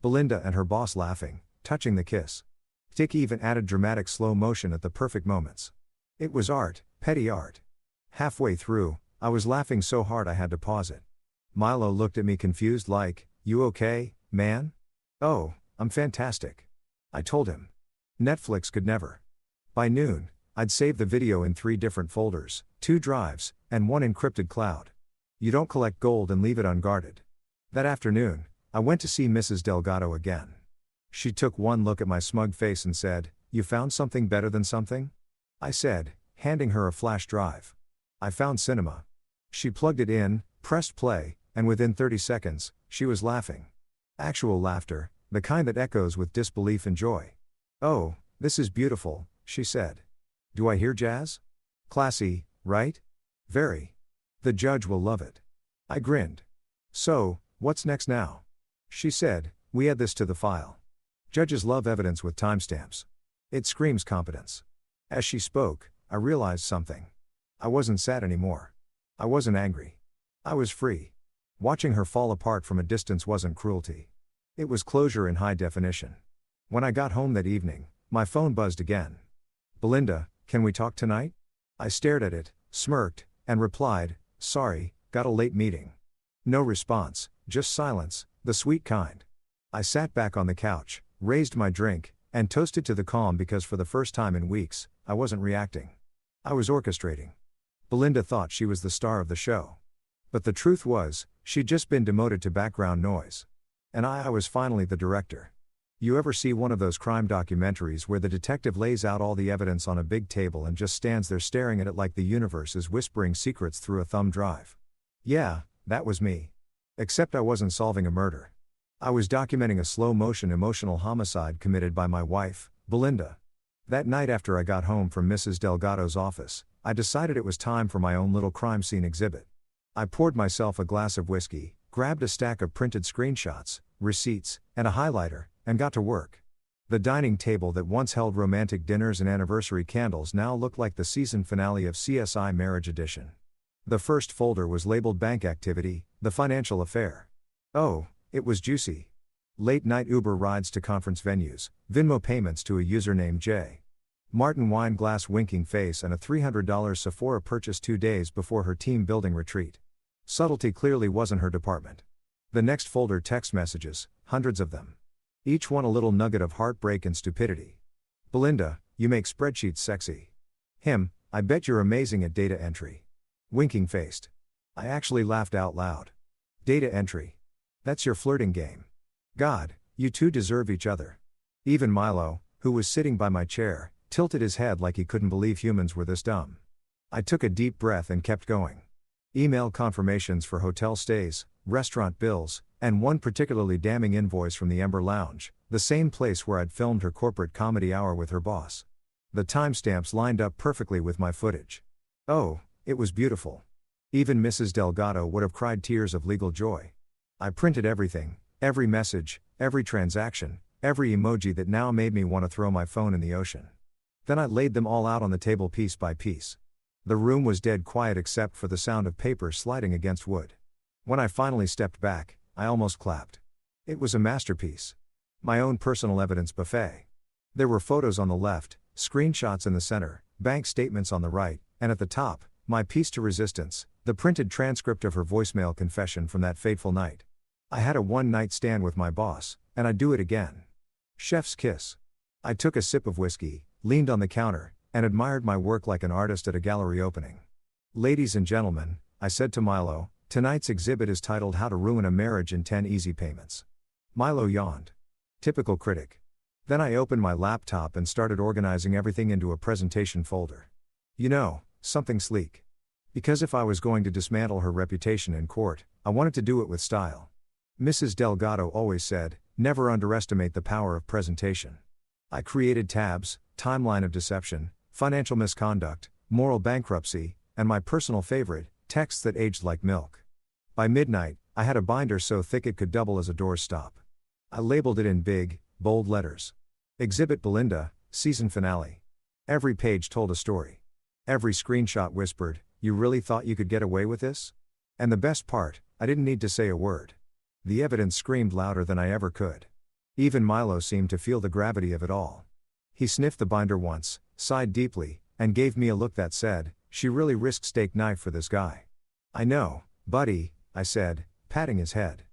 Belinda and her boss laughing, touching the kiss. Dick even added dramatic slow motion at the perfect moments. It was art, petty art. Halfway through, I was laughing so hard I had to pause it. Milo looked at me confused like, "You okay, man?" "Oh, I'm fantastic," I told him. Netflix could never. By noon, I'd saved the video in 3 different folders, 2 drives, and 1 encrypted cloud. You don't collect gold and leave it unguarded. That afternoon, I went to see Mrs. Delgado again. She took one look at my smug face and said, "You found something better than something?" I said, handing her a flash drive. "I found cinema." She plugged it in, pressed play, and within 30 seconds, she was laughing. Actual laughter, the kind that echoes with disbelief and joy. "Oh, this is beautiful," she said. "Do I hear jazz? Classy, right?" "Very. The judge will love it." I grinned. "So, what's next now?" She said, "We add this to the file. Judges love evidence with timestamps. It screams competence." As she spoke, I realized something. I wasn't sad anymore. I wasn't angry. I was free. Watching her fall apart from a distance wasn't cruelty. It was closure in high definition. When I got home that evening, my phone buzzed again. "Belinda, can we talk tonight?" I stared at it, smirked, and replied, "Sorry, got a late meeting." No response, just silence, the sweet kind. I sat back on the couch, raised my drink, and toasted to the calm because for the first time in weeks, I wasn't reacting. I was orchestrating. Belinda thought she was the star of the show. But the truth was, she'd just been demoted to background noise. And I was finally the director. You ever see one of those crime documentaries where the detective lays out all the evidence on a big table and just stands there staring at it like the universe is whispering secrets through a thumb drive? Yeah, that was me. Except I wasn't solving a murder. I was documenting a slow-motion emotional homicide committed by my wife, Belinda. That night after I got home from Mrs. Delgado's office, I decided it was time for my own little crime scene exhibit. I poured myself a glass of whiskey, grabbed a stack of printed screenshots, receipts, and a highlighter, and got to work. The dining table that once held romantic dinners and anniversary candles now looked like the season finale of CSI Marriage Edition. The first folder was labeled Bank Activity, the financial affair. Oh, it was juicy. Late-night Uber rides to conference venues, Venmo payments to a user named J. Martin wine glass winking face and a $300 Sephora purchase 2 days before her team-building retreat. Subtlety clearly wasn't her department. The next folder text messages, hundreds of them. Each one a little nugget of heartbreak and stupidity. "Belinda, you make spreadsheets sexy." "Him, I bet you're amazing at data entry." Winking faced. I actually laughed out loud. "Data entry. That's your flirting game. God, you two deserve each other." Even Milo, who was sitting by my chair, tilted his head like he couldn't believe humans were this dumb. I took a deep breath and kept going. Email confirmations for hotel stays, restaurant bills, and one particularly damning invoice from the Ember Lounge, the same place where I'd filmed her corporate comedy hour with her boss. The timestamps lined up perfectly with my footage. Oh, it was beautiful. Even Mrs. Delgado would have cried tears of legal joy. I printed everything, every message, every transaction, every emoji that now made me want to throw my phone in the ocean. Then I laid them all out on the table piece by piece. The room was dead quiet except for the sound of paper sliding against wood. When I finally stepped back, I almost clapped. It was a masterpiece. My own personal evidence buffet. There were photos on the left, screenshots in the center, bank statements on the right, and at the top, my piece to resistance, the printed transcript of her voicemail confession from that fateful night. I had a one-night stand with my boss, and I'd do it again. Chef's kiss. I took a sip of whiskey, leaned on the counter, and admired my work like an artist at a gallery opening. "Ladies and gentlemen," I said to Milo, "tonight's exhibit is titled How to Ruin a Marriage in 10 Easy Payments." Milo yawned. Typical critic. Then I opened my laptop and started organizing everything into a presentation folder. You know, something sleek. Because if I was going to dismantle her reputation in court, I wanted to do it with style. Mrs. Delgado always said, never underestimate the power of presentation. I created tabs, timeline of deception, financial misconduct, moral bankruptcy, and my personal favorite, texts that aged like milk. By midnight, I had a binder so thick it could double as a doorstop. I labeled it in big, bold letters. Exhibit Belinda, season finale. Every page told a story. Every screenshot whispered, "You really thought you could get away with this?" And the best part, I didn't need to say a word. The evidence screamed louder than I ever could. Even Milo seemed to feel the gravity of it all. He sniffed the binder once, sighed deeply, and gave me a look that said, "She really risked steak knife for this guy." "I know, buddy," I said, patting his head.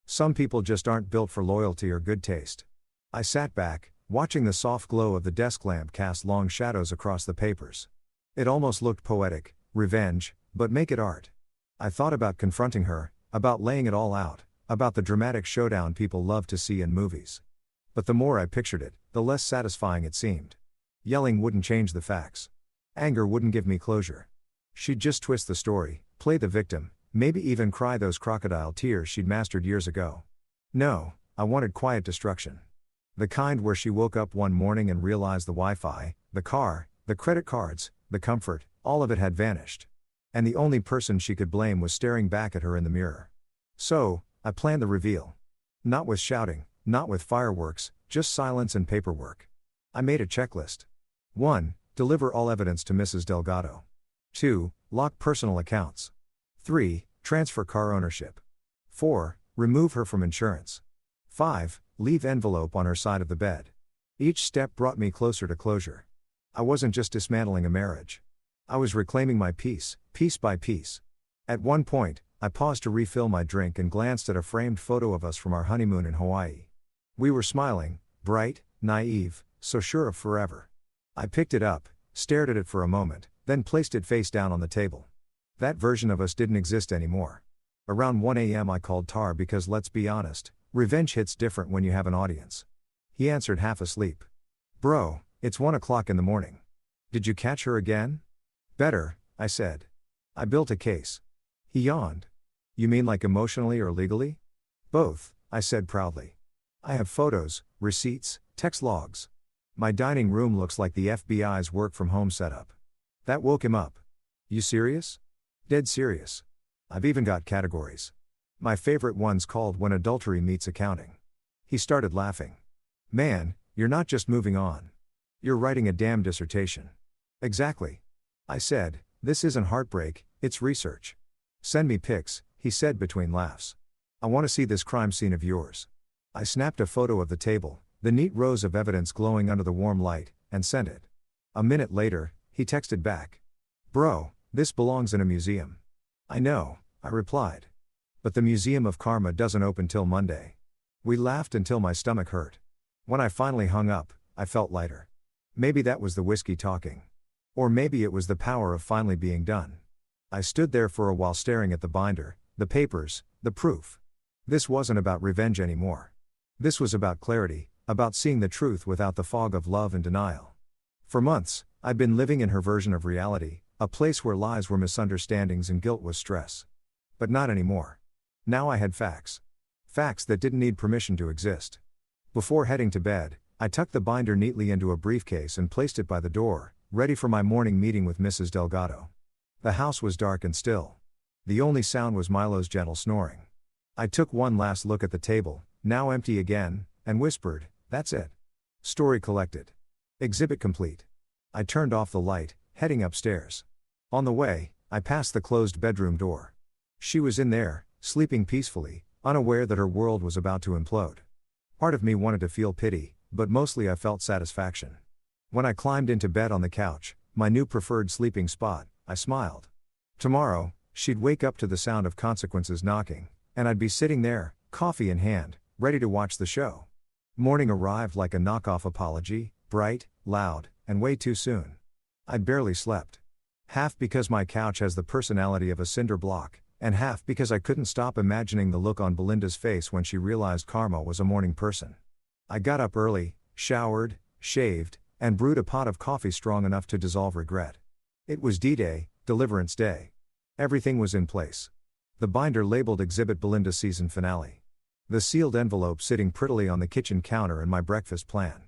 "Some people just aren't built for loyalty or good taste." I sat back, watching the soft glow of the desk lamp cast long shadows across the papers. It almost looked poetic, revenge, but make it art. I thought about confronting her, about laying it all out, about the dramatic showdown people love to see in movies. But the more I pictured it, the less satisfying it seemed. Yelling wouldn't change the facts. Anger wouldn't give me closure. She'd just twist the story, play the victim, maybe even cry those crocodile tears she'd mastered years ago. No, I wanted quiet destruction. The kind where she woke up one morning and realized the Wi-Fi, the car, the credit cards, the comfort, all of it had vanished. And the only person she could blame was staring back at her in the mirror. So, I planned the reveal. Not with shouting, not with fireworks, just silence and paperwork. I made a checklist. 1. Deliver all evidence to Mrs. Delgado. 2. Lock personal accounts. 3. Transfer car ownership. 4. Remove her from insurance. 5. Leave envelope on her side of the bed. Each step brought me closer to closure. I wasn't just dismantling a marriage. I was reclaiming my peace, piece by piece. At one point, I paused to refill my drink and glanced at a framed photo of us from our honeymoon in Hawaii. We were smiling, bright, naive, so sure of forever. I picked it up, stared at it for a moment, then placed it face down on the table. That version of us didn't exist anymore. Around 1 a.m. I called Tar because, let's be honest, revenge hits different when you have an audience. He answered half asleep. "Bro, it's 1 o'clock in the morning. Did you catch her again?" "Better," I said. "I built a case." He yawned. "You mean like emotionally or legally?" "Both," I said proudly. "I have photos, receipts, text logs. My dining room looks like the FBI's work-from-home setup." That woke him up. "You serious?" "Dead serious. I've even got categories. My favorite one's called When Adultery Meets Accounting." He started laughing. "Man, you're not just moving on. You're writing a damn dissertation." "Exactly." I said, "This isn't heartbreak, it's research." "Send me pics," he said between laughs. "I want to see this crime scene of yours." I snapped a photo of the table, the neat rows of evidence glowing under the warm light, and sent it. A minute later, he texted back. "Bro, this belongs in a museum." "I know," I replied. "But the Museum of Karma doesn't open till Monday." We laughed until my stomach hurt. When I finally hung up, I felt lighter. Maybe that was the whiskey talking. Or maybe it was the power of finally being done. I stood there for a while staring at the binder, the papers, the proof. This wasn't about revenge anymore. This was about clarity, about seeing the truth without the fog of love and denial. For months, I'd been living in her version of reality, a place where lies were misunderstandings and guilt was stress. But not anymore. Now I had facts. Facts that didn't need permission to exist. Before heading to bed, I tucked the binder neatly into a briefcase and placed it by the door, ready for my morning meeting with Mrs. Delgado. The house was dark and still. The only sound was Milo's gentle snoring. I took one last look at the table, now empty again, and whispered, "That's it. Story collected. Exhibit complete." I turned off the light, heading upstairs. On the way, I passed the closed bedroom door. She was in there, sleeping peacefully, unaware that her world was about to implode. Part of me wanted to feel pity, but mostly I felt satisfaction. When I climbed into bed on the couch, my new preferred sleeping spot, I smiled. Tomorrow, she'd wake up to the sound of consequences knocking, and I'd be sitting there, coffee in hand, ready to watch the show. Morning arrived like a knockoff apology, bright, loud, and way too soon. I'd barely slept. Half because my couch has the personality of a cinder block, and half because I couldn't stop imagining the look on Belinda's face when she realized Karma was a morning person. I got up early, showered, shaved, and brewed a pot of coffee strong enough to dissolve regret. It was D-Day, Deliverance Day. Everything was in place. The binder labeled Exhibit Belinda Season Finale. The sealed envelope sitting prettily on the kitchen counter, and my breakfast plan.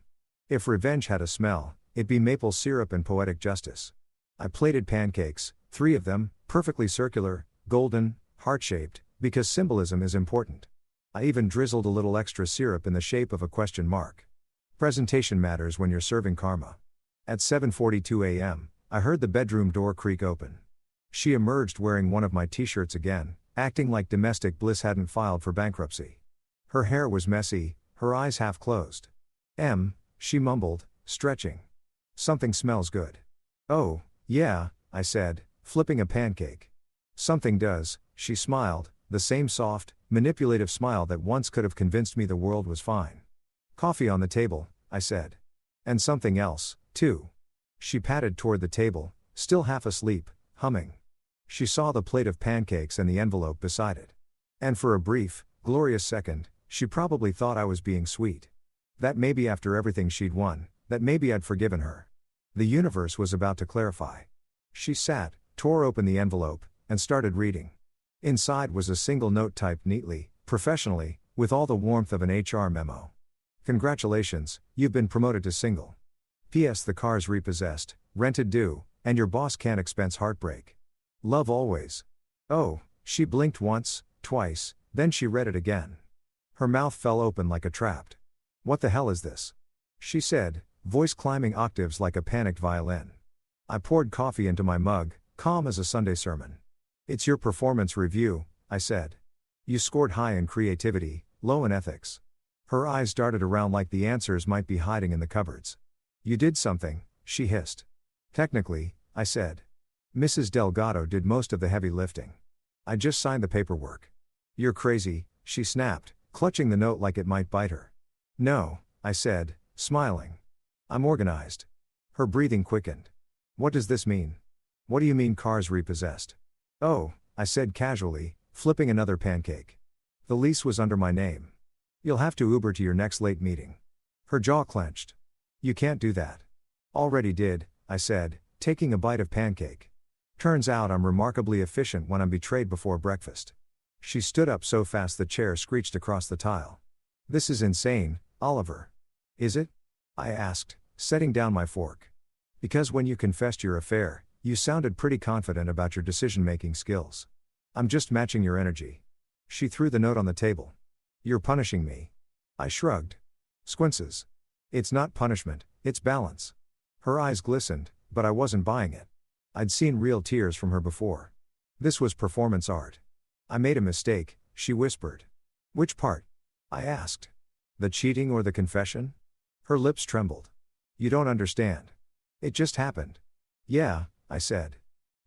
If revenge had a smell, it'd be maple syrup and poetic justice. I plated pancakes, 3 of them, perfectly circular, golden, heart-shaped, because symbolism is important. I even drizzled a little extra syrup in the shape of a question mark. Presentation matters when you're serving karma. At 7:42 a.m., I heard the bedroom door creak open. She emerged wearing one of my t-shirts again, acting like domestic bliss hadn't filed for bankruptcy. Her hair was messy, her eyes half closed. She mumbled, stretching. Something smells good. Oh, yeah, I said, flipping a pancake. Something does, she smiled, the same soft, manipulative smile that once could have convinced me the world was fine. Coffee on the table, I said. And something else, too. She patted toward the table, still half asleep, humming. She saw the plate of pancakes and the envelope beside it. And for a brief, glorious second, she probably thought I was being sweet. That maybe after everything she'd won, that maybe I'd forgiven her. The universe was about to clarify. She sat, tore open the envelope, and started reading. Inside was a single note typed neatly, professionally, with all the warmth of an HR memo. Congratulations, you've been promoted to single. P.S. The car's repossessed, rented due, and your boss can't expense heartbreak. Love always. Oh, she blinked once, twice, then she read it again. Her mouth fell open like a trapped. What the hell is this? She said, voice climbing octaves like a panicked violin. I poured coffee into my mug, calm as a Sunday sermon. It's your performance review, I said. You scored high in creativity, low in ethics. Her eyes darted around like the answers might be hiding in the cupboards. You did something, she hissed. Technically, I said. Mrs. Delgado did most of the heavy lifting. I just signed the paperwork. You're crazy, she snapped, clutching the note like it might bite her. No, I said, smiling. I'm organized. Her breathing quickened. What does this mean? What do you mean car's repossessed? Oh, I said casually, flipping another pancake. The lease was under my name. You'll have to Uber to your next late meeting. Her jaw clenched. You can't do that. Already did, I said, taking a bite of pancake. Turns out I'm remarkably efficient when I'm betrayed before breakfast. She stood up so fast the chair screeched across the tile. This is insane, Oliver. Is it? I asked, setting down my fork. Because when you confessed your affair, you sounded pretty confident about your decision-making skills. I'm just matching your energy. She threw the note on the table. You're punishing me. I shrugged. Squinces. It's not punishment, it's balance. Her eyes glistened, but I wasn't buying it. I'd seen real tears from her before. This was performance art. I made a mistake, she whispered. Which part? I asked. The cheating or the confession? Her lips trembled. You don't understand. It just happened. Yeah, I said.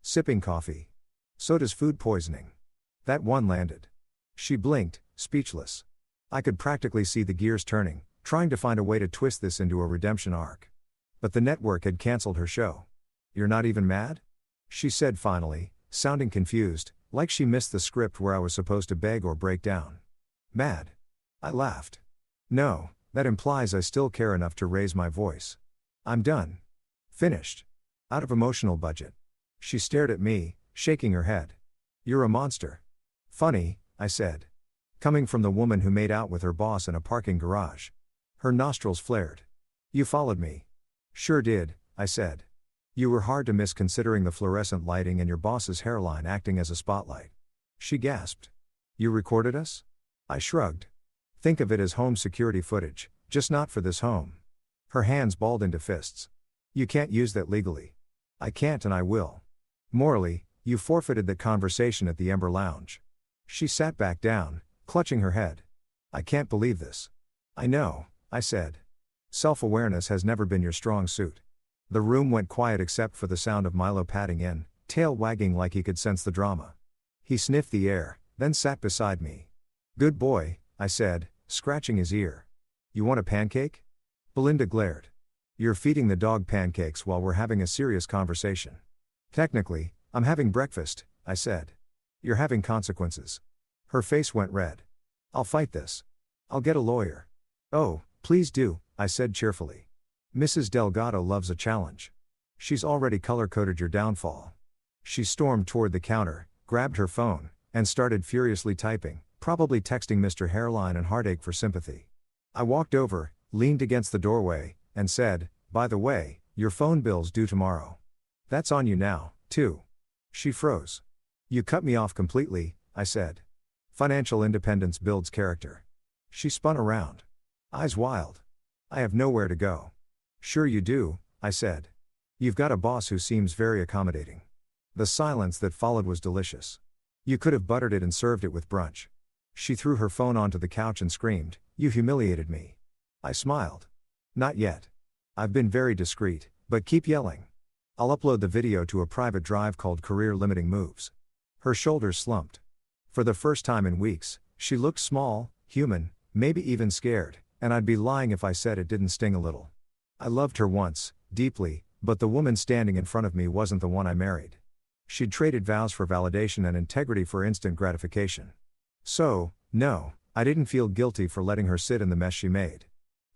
Sipping coffee. So does food poisoning. That one landed. She blinked, speechless. I could practically see the gears turning, trying to find a way to twist this into a redemption arc. But the network had cancelled her show. You're not even mad? She said finally, sounding confused, like she missed the script where I was supposed to beg or break down. Mad? I laughed. No, that implies I still care enough to raise my voice. I'm done. Finished. Out of emotional budget. She stared at me, shaking her head. You're a monster. Funny, I said. Coming from the woman who made out with her boss in a parking garage. Her nostrils flared. You followed me. Sure did, I said. You were hard to miss considering the fluorescent lighting and your boss's hairline acting as a spotlight. She gasped. You recorded us? I shrugged. Think of it as home security footage, just not for this home. Her hands balled into fists. You can't use that legally. I can't and I will. Morally, you forfeited that conversation at the Ember Lounge. She sat back down, clutching her head. I can't believe this. I know, I said. Self-awareness has never been your strong suit. The room went quiet except for the sound of Milo patting in, tail wagging like he could sense the drama. He sniffed the air, then sat beside me. Good boy, I said, scratching his ear. You want a pancake? Belinda glared. You're feeding the dog pancakes while we're having a serious conversation. Technically, I'm having breakfast, I said. You're having consequences. Her face went red. I'll fight this. I'll get a lawyer. Oh, please do, I said cheerfully. Mrs. Delgado loves a challenge. She's already color-coded your downfall. She stormed toward the counter, grabbed her phone, and started furiously typing, probably texting Mr. Hairline and Heartache for sympathy. I walked over, leaned against the doorway, and said, by the way, your phone bill's due tomorrow. That's on you now, too. She froze. You cut me off completely, I said. Financial independence builds character. She spun around. Eyes wild. I have nowhere to go. Sure you do, I said. You've got a boss who seems very accommodating. The silence that followed was delicious. You could have buttered it and served it with brunch. She threw her phone onto the couch and screamed, you humiliated me. I smiled. Not yet. I've been very discreet, but keep yelling. I'll upload the video to a private drive called Career Limiting Moves. Her shoulders slumped. For the first time in weeks, she looked small, human, maybe even scared, and I'd be lying if I said it didn't sting a little. I loved her once, deeply, but the woman standing in front of me wasn't the one I married. She'd traded vows for validation and integrity for instant gratification. So, no, I didn't feel guilty for letting her sit in the mess she made.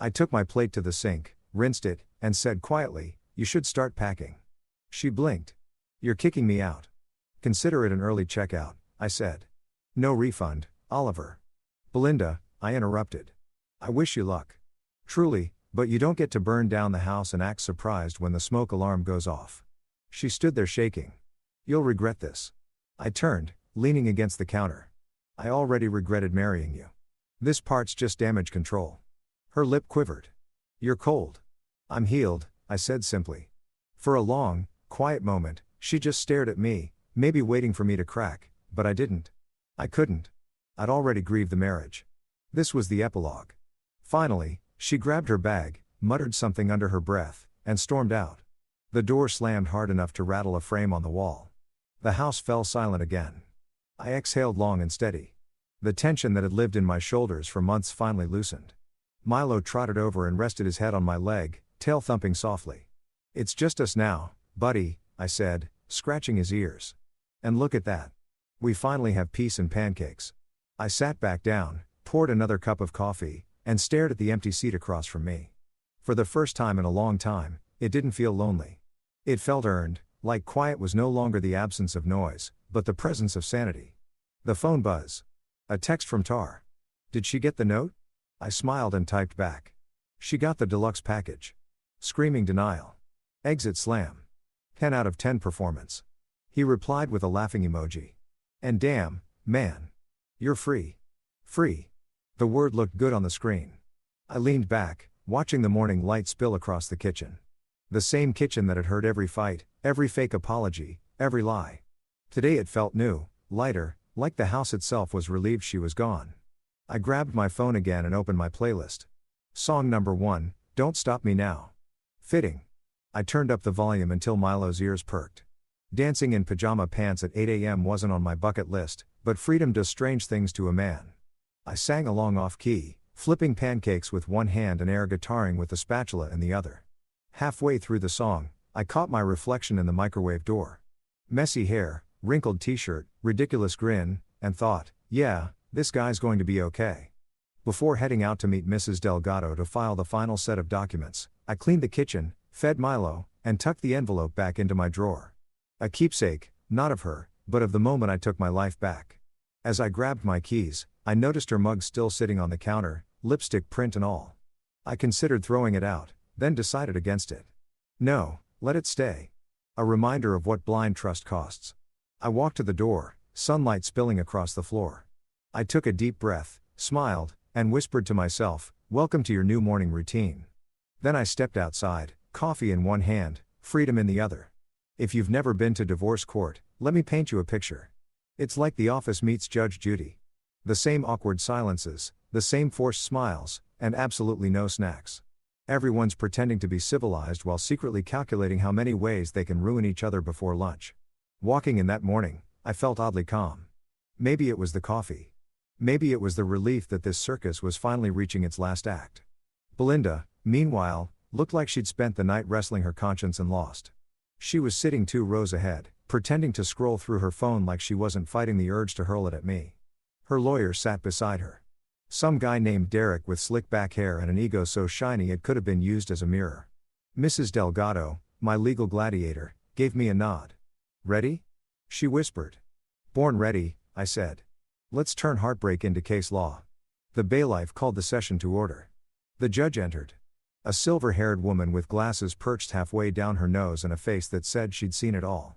I took my plate to the sink, rinsed it, and said quietly, "You should start packing." She blinked. "You're kicking me out." "Consider it an early checkout," I said. "No refund, Oliver." "Belinda," I interrupted. "I wish you luck. Truly, but you don't get to burn down the house and act surprised when the smoke alarm goes off." She stood there shaking. "You'll regret this." I turned, leaning against the counter. "I already regretted marrying you. This part's just damage control." Her lip quivered. "You're cold." "I'm healed," I said simply. For a long, quiet moment, she just stared at me, maybe waiting for me to crack, but I didn't. I couldn't. I'd already grieved the marriage. This was the epilogue. Finally, she grabbed her bag, muttered something under her breath, and stormed out. The door slammed hard enough to rattle a frame on the wall. The house fell silent again. I exhaled long and steady. The tension that had lived in my shoulders for months finally loosened. Milo trotted over and rested his head on my leg, tail thumping softly. "It's just us now, buddy," I said, scratching his ears. "And look at that. We finally have peace and pancakes." I sat back down, poured another cup of coffee, and stared at the empty seat across from me. For the first time in a long time, it didn't feel lonely. It felt earned, like quiet was no longer the absence of noise, but the presence of sanity. The phone buzz. A text from Tar. Did she get the note? I smiled and typed back. She got the deluxe package. Screaming denial. Exit slam. 10 out of 10 performance. He replied with a laughing emoji. And damn, man. You're free. Free. The word looked good on the screen. I leaned back, watching the morning light spill across the kitchen. The same kitchen that had heard every fight, every fake apology, every lie. Today it felt new, lighter, like the house itself was relieved she was gone. I grabbed my phone again and opened my playlist. Song number 1, Don't Stop Me Now. Fitting. I turned up the volume until Milo's ears perked. Dancing in pajama pants at 8 a.m. wasn't on my bucket list, but freedom does strange things to a man. I sang along off-key, flipping pancakes with one hand and air guitaring with the spatula in the other. Halfway through the song, I caught my reflection in the microwave door. Messy hair, wrinkled t-shirt, ridiculous grin, and thought, yeah, this guy's going to be okay. Before heading out to meet Mrs. Delgado to file the final set of documents, I cleaned the kitchen, fed Milo, and tucked the envelope back into my drawer. A keepsake, not of her, but of the moment I took my life back. As I grabbed my keys, I noticed her mug still sitting on the counter, lipstick print and all. I considered throwing it out, then decided against it. No, let it stay. A reminder of what blind trust costs. I walked to the door, sunlight spilling across the floor. I took a deep breath, smiled, and whispered to myself, welcome to your new morning routine. Then I stepped outside, coffee in one hand, freedom in the other. If you've never been to divorce court, let me paint you a picture. It's like The Office meets Judge Judy. The same awkward silences, the same forced smiles, and absolutely no snacks. Everyone's pretending to be civilized while secretly calculating how many ways they can ruin each other before lunch. Walking in that morning, I felt oddly calm. Maybe it was the coffee. Maybe it was the relief that this circus was finally reaching its last act. Belinda, meanwhile, looked like she'd spent the night wrestling her conscience and lost. She was sitting 2 rows ahead, pretending to scroll through her phone like she wasn't fighting the urge to hurl it at me. Her lawyer sat beside her. Some guy named Derek with slick back hair and an ego so shiny it could have been used as a mirror. Mrs. Delgado, my legal gladiator, gave me a nod. Ready? She whispered. Born ready, I said. Let's turn heartbreak into case law. The bailiff called the session to order. The judge entered. A silver-haired woman with glasses perched halfway down her nose and a face that said she'd seen it all.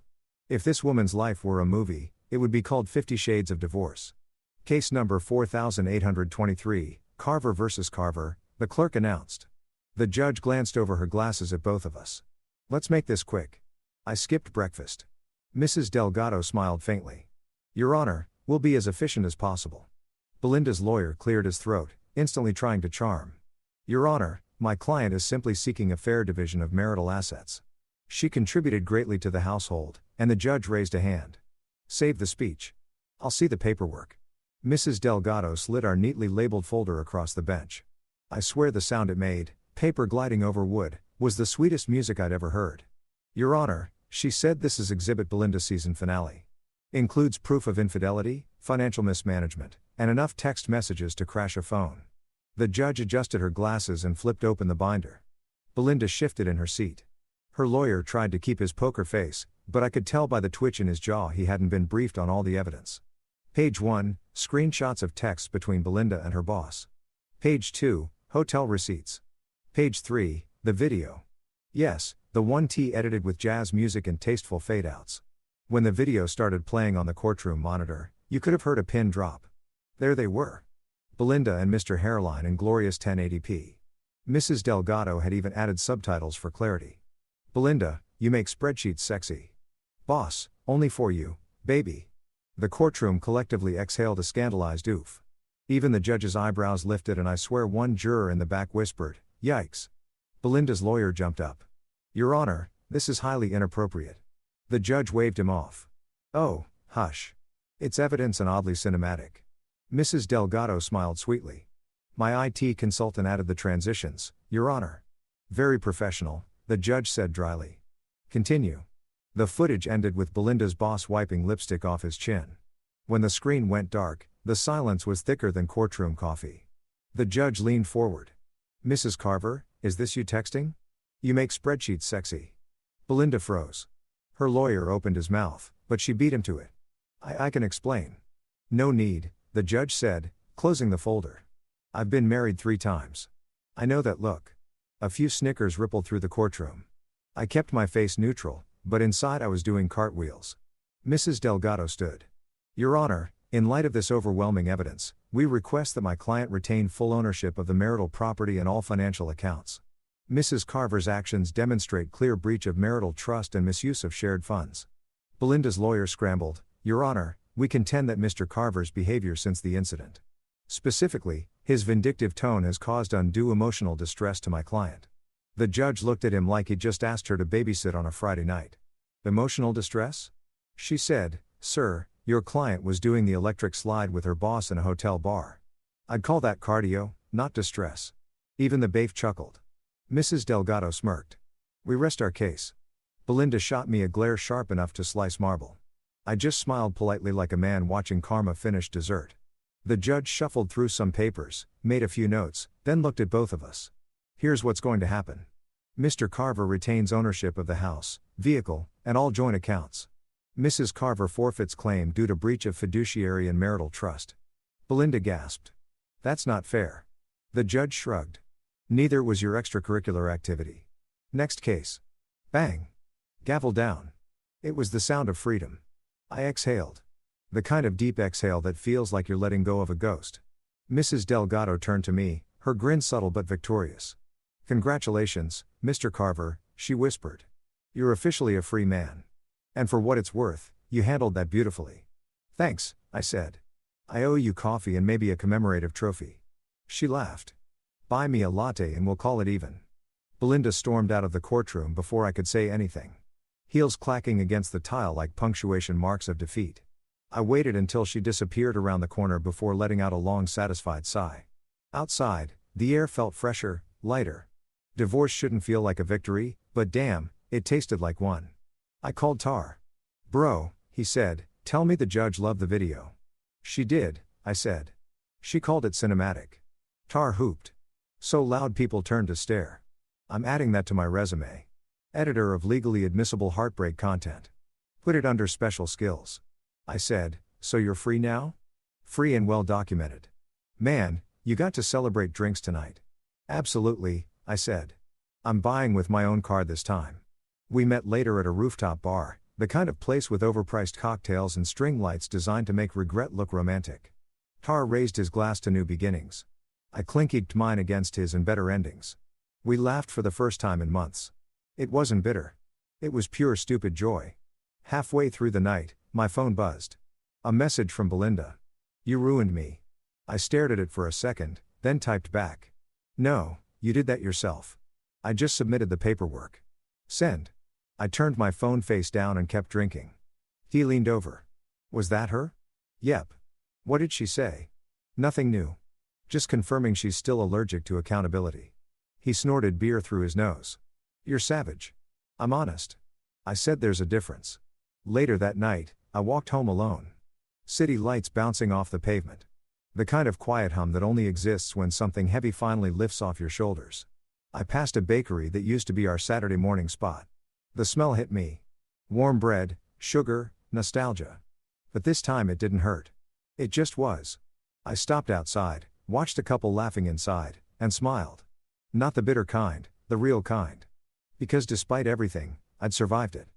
If this woman's life were a movie, it would be called 50 Shades of Divorce. Case number 4823, Carver versus Carver, the clerk announced. The judge glanced over her glasses at both of us. Let's make this quick. I skipped breakfast. Mrs. Delgado smiled faintly. Your Honor, we'll be as efficient as possible. Belinda's lawyer cleared his throat, instantly trying to charm. Your Honor, My client is simply seeking a fair division of marital assets. She contributed greatly to the household, and the judge raised a hand. Save the speech. I'll see the paperwork. Mrs. Delgado slid our neatly labeled folder across the bench. I swear the sound it made, paper gliding over wood, was the sweetest music I'd ever heard. Your Honor, she said, this is Exhibit Belinda season finale. Includes proof of infidelity, financial mismanagement, and enough text messages to crash a phone. The judge adjusted her glasses and flipped open the binder. Belinda shifted in her seat. Her lawyer tried to keep his poker face, but I could tell by the twitch in his jaw he hadn't been briefed on all the evidence. Page 1, screenshots of texts between Belinda and her boss. Page 2, hotel receipts. Page 3, the video. Yes, the one T edited with jazz music and tasteful fade-outs. When the video started playing on the courtroom monitor, you could have heard a pin drop. There they were. Belinda and Mr. Hairline in glorious 1080p. Mrs. Delgado had even added subtitles for clarity. Belinda, you make spreadsheets sexy. Boss, only for you, baby. The courtroom collectively exhaled a scandalized oof. Even the judge's eyebrows lifted, and I swear one juror in the back whispered, "Yikes." Belinda's lawyer jumped up. Your Honor, this is highly inappropriate. The judge waved him off. Oh, hush. It's evidence and oddly cinematic. Mrs. Delgado smiled sweetly. My IT consultant added the transitions, Your Honor. Very professional, the judge said dryly. Continue. The footage ended with Belinda's boss wiping lipstick off his chin. When the screen went dark, the silence was thicker than courtroom coffee. The judge leaned forward. Mrs. Carver, is this you texting? You make spreadsheets sexy. Belinda froze. Her lawyer opened his mouth, but she beat him to it. I can explain. No need, the judge said, closing the folder. I've been married 3 times. I know that look. A few snickers rippled through the courtroom. I kept my face neutral, but inside I was doing cartwheels. Mrs. Delgado stood. Your Honor, in light of this overwhelming evidence, we request that my client retain full ownership of the marital property and all financial accounts. Mrs. Carver's actions demonstrate clear breach of marital trust and misuse of shared funds. Belinda's lawyer scrambled. Your Honor, we contend that Mr. Carver's behavior since the incident. Specifically, his vindictive tone has caused undue emotional distress to my client. The judge looked at him like he'd just asked her to babysit on a Friday night. Emotional distress? She said, Sir, your client was doing the electric slide with her boss in a hotel bar. I'd call that cardio, not distress. Even the bafe chuckled. Mrs. Delgado smirked. We rest our case. Belinda shot me a glare sharp enough to slice marble. I just smiled politely like a man watching karma finish dessert. The judge shuffled through some papers, made a few notes, then looked at both of us. Here's what's going to happen. Mr. Carver retains ownership of the house, vehicle, and all joint accounts. Mrs. Carver forfeits claim due to breach of fiduciary and marital trust. Belinda gasped. That's not fair. The judge shrugged. Neither was your extracurricular activity. Next case. Bang. Gavel down. It was the sound of freedom. I exhaled. The kind of deep exhale that feels like you're letting go of a ghost. Mrs. Delgado turned to me, her grin subtle but victorious. Congratulations, Mr. Carver, she whispered. You're officially a free man. And for what it's worth, you handled that beautifully. Thanks, I said. I owe you coffee and maybe a commemorative trophy. She laughed. Buy me a latte and we'll call it even. Belinda stormed out of the courtroom before I could say anything. Heels clacking against the tile like punctuation marks of defeat. I waited until she disappeared around the corner before letting out a long satisfied sigh. Outside, the air felt fresher, lighter. Divorce shouldn't feel like a victory, but damn, it tasted like one. I called Tar. Bro, he said, tell me the judge loved the video. She did, I said. She called it cinematic. Tar hooped. So loud people turned to stare. I'm adding that to my resume. Editor of legally admissible heartbreak content. Put it under special skills. I said, so you're free now? Free and well documented. Man, you got to celebrate drinks tonight. Absolutely, I said. I'm buying with my own card this time. We met later at a rooftop bar, the kind of place with overpriced cocktails and string lights designed to make regret look romantic. Tar raised his glass to new beginnings. I clinked mine against his and better endings. We laughed for the first time in months. It wasn't bitter. It was pure stupid joy. Halfway through the night, my phone buzzed. A message from Belinda. You ruined me. I stared at it for a second, then typed back. No, you did that yourself. I just submitted the paperwork. Send. I turned my phone face down and kept drinking. He leaned over. Was that her? Yep. What did she say? Nothing new. Just confirming she's still allergic to accountability. He snorted beer through his nose. You're savage. I'm honest. I said there's a difference. Later that night, I walked home alone. City lights bouncing off the pavement. The kind of quiet hum that only exists when something heavy finally lifts off your shoulders. I passed a bakery that used to be our Saturday morning spot. The smell hit me. Warm bread, sugar, nostalgia. But this time it didn't hurt. It just was. I stopped outside, watched a couple laughing inside, and smiled. Not the bitter kind, the real kind. Because despite everything, I'd survived it.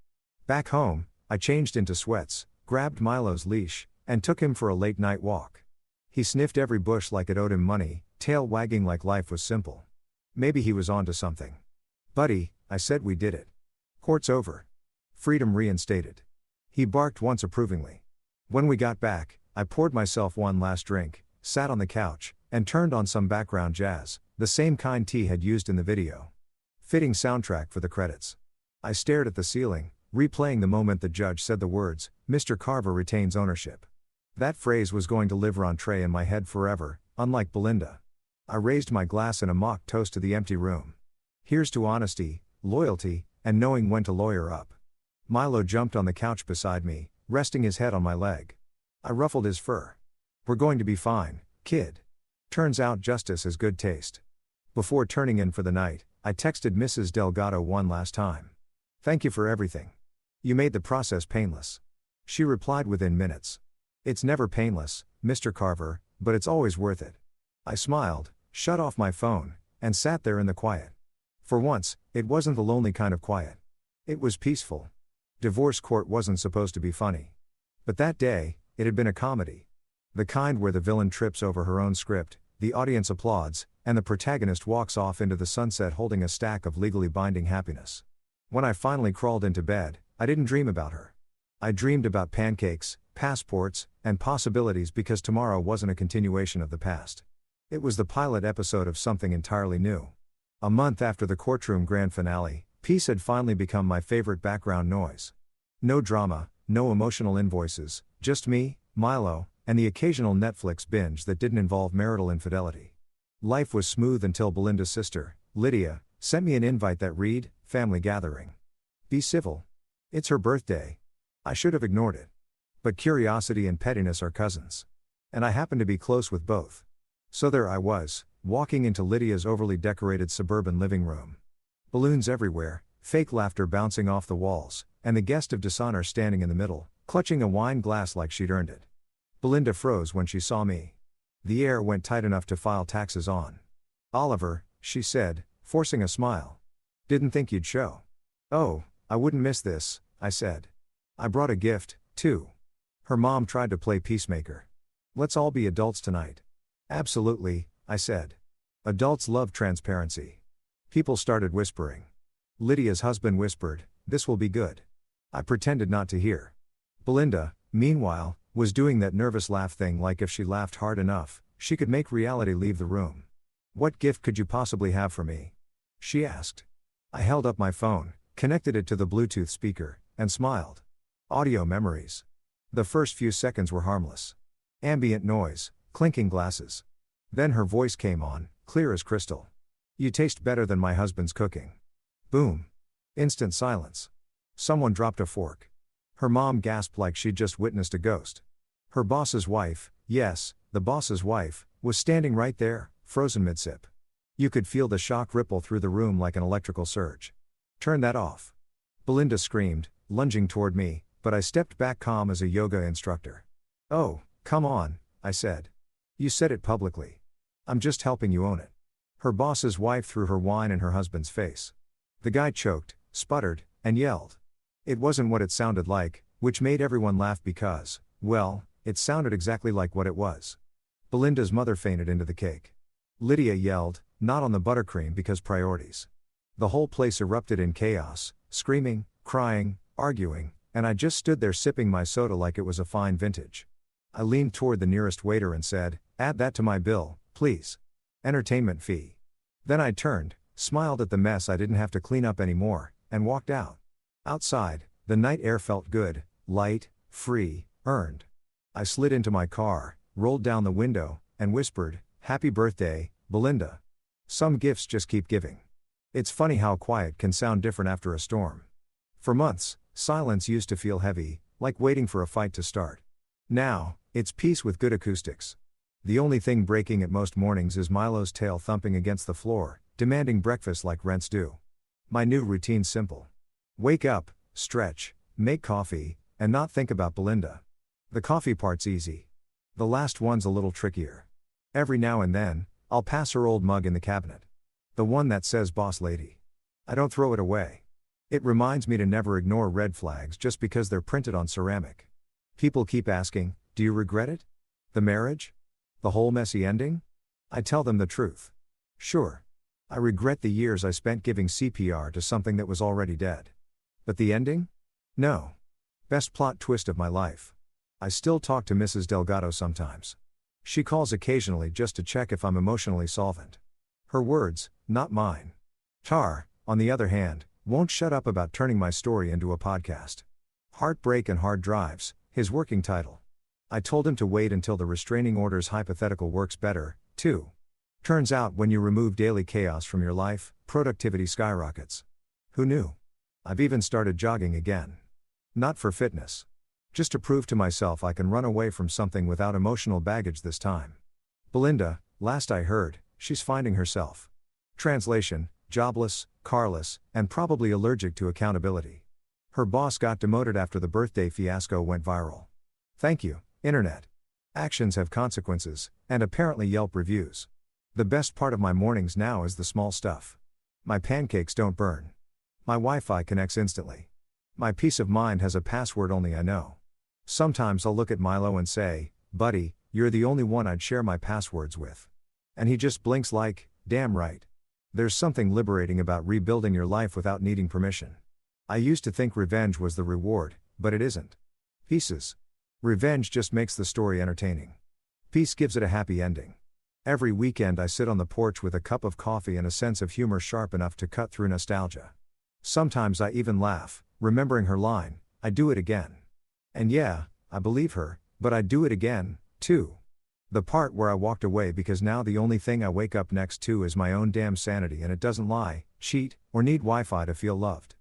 Back home, I changed into sweats, grabbed Milo's leash, and took him for a late night walk. He sniffed every bush like it owed him money, tail wagging like life was simple. Maybe he was onto something. Buddy, I said, we did it. Court's over. Freedom reinstated. He barked once approvingly. When we got back, I poured myself one last drink, sat on the couch, and turned on some background jazz, the same kind T had used in the video. Fitting soundtrack for the credits. I stared at the ceiling, replaying the moment the judge said the words, "Mr. Carver retains ownership." That phrase was going to live rentrée in my head forever, unlike Belinda. I raised my glass in a mock toast to the empty room. Here's to honesty, loyalty, and knowing when to lawyer up. Milo jumped on the couch beside me, resting his head on my leg. I ruffled his fur. We're going to be fine, kid. Turns out justice has good taste. Before turning in for the night, I texted Mrs. Delgado one last time. Thank you for everything. You made the process painless. She replied within minutes. It's never painless, Mr. Carver, but it's always worth it. I smiled, shut off my phone, and sat there in the quiet. For once, it wasn't the lonely kind of quiet. It was peaceful. Divorce court wasn't supposed to be funny. But that day, it had been a comedy. The kind where the villain trips over her own script, the audience applauds, and the protagonist walks off into the sunset holding a stack of legally binding happiness. When I finally crawled into bed, I didn't dream about her. I dreamed about pancakes, passports, and possibilities because tomorrow wasn't a continuation of the past. It was the pilot episode of something entirely new. A month after the Courtroom grand finale, peace had finally become my favorite background noise. No drama, no emotional invoices, just me, Milo, and the occasional Netflix binge that didn't involve marital infidelity. Life was smooth until Belinda's sister, Lydia, sent me an invite that read, "Family gathering. Be civil. It's her birthday." I should have ignored it. But curiosity and pettiness are cousins. And I happen to be close with both. So there I was, walking into Lydia's overly decorated suburban living room. Balloons everywhere, fake laughter bouncing off the walls, and the guest of dishonor standing in the middle, clutching a wine glass like she'd earned it. Belinda froze when she saw me. The air went tight enough to file taxes on. "Oliver," she said, forcing a smile. "Didn't think you'd show." "Oh, I wouldn't miss this," I said. "I brought a gift, too." Her mom tried to play peacemaker. "Let's all be adults tonight." "Absolutely," I said. Adults love transparency. People started whispering. Lydia's husband whispered, "This will be good." I pretended not to hear. Belinda, meanwhile, was doing that nervous laugh thing like if she laughed hard enough, she could make reality leave the room. "What gift could you possibly have for me?" she asked. I held up my phone, connected it to the Bluetooth speaker, and smiled. Audio memories. The first few seconds were harmless. Ambient noise, clinking glasses. Then her voice came on, clear as crystal. "You taste better than my husband's cooking." Boom. Instant silence. Someone dropped a fork. Her mom gasped like she'd just witnessed a ghost. Her boss's wife, yes, the boss's wife, was standing right there, frozen mid-sip. You could feel the shock ripple through the room like an electrical surge. "Turn that off." Belinda screamed, lunging toward me, but I stepped back calm as a yoga instructor. "Oh, come on," I said. "You said it publicly. I'm just helping you own it." Her boss's wife threw her wine in her husband's face. The guy choked, sputtered, and yelled. It wasn't what it sounded like, which made everyone laugh because, well, it sounded exactly like what it was. Belinda's mother fainted into the cake. Lydia yelled, "Not on the buttercream," because priorities. The whole place erupted in chaos, screaming, crying, arguing, and I just stood there sipping my soda like it was a fine vintage. I leaned toward the nearest waiter and said, "Add that to my bill, please. Entertainment fee." Then I turned, smiled at the mess I didn't have to clean up anymore, and walked out. Outside, the night air felt good, light, free, earned. I slid into my car, rolled down the window, and whispered, "Happy birthday, Belinda." Some gifts just keep giving. It's funny how quiet can sound different after a storm. For months, silence used to feel heavy, like waiting for a fight to start. Now, it's peace with good acoustics. The only thing breaking at most mornings is Milo's tail thumping against the floor, demanding breakfast like rent's due. My new routine's simple. Wake up, stretch, make coffee, and not think about Belinda. The coffee part's easy. The last one's a little trickier. Every now and then, I'll pass her old mug in the cabinet. The one that says Boss Lady. I don't throw it away. It reminds me to never ignore red flags just because they're printed on ceramic. People keep asking, do you regret it? The marriage? The whole messy ending? I tell them the truth. Sure. I regret the years I spent giving CPR to something that was already dead. But the ending? No. Best plot twist of my life. I still talk to Mrs. Delgado sometimes. She calls occasionally just to check if I'm emotionally solvent. Her words, not mine. Tar, on the other hand, won't shut up about turning my story into a podcast. Heartbreak and Hard Drives, his working title. I told him to wait until the restraining order's hypothetical works better, too. Turns out when you remove daily chaos from your life, productivity skyrockets. Who knew? I've even started jogging again. Not for fitness. Just to prove to myself I can run away from something without emotional baggage this time. Belinda, last I heard, she's finding herself. Translation, jobless, carless, and probably allergic to accountability. Her boss got demoted after the birthday fiasco went viral. Thank you, Internet. Actions have consequences, and apparently Yelp reviews. The best part of my mornings now is the small stuff. My pancakes don't burn. My Wi-Fi connects instantly. My peace of mind has a password only I know. Sometimes I'll look at Milo and say, "Buddy, you're the only one I'd share my passwords with." And he just blinks like, "Damn right." There's something liberating about rebuilding your life without needing permission. I used to think revenge was the reward, but it isn't. Pieces. Revenge just makes the story entertaining. Peace gives it a happy ending. Every weekend I sit on the porch with a cup of coffee and a sense of humor sharp enough to cut through nostalgia. Sometimes I even laugh, remembering her line, "I do it again." And yeah, I believe her, but I'd do it again, too. The part where I walked away because now the only thing I wake up next to is my own damn sanity and it doesn't lie, cheat, or need Wi-Fi to feel loved.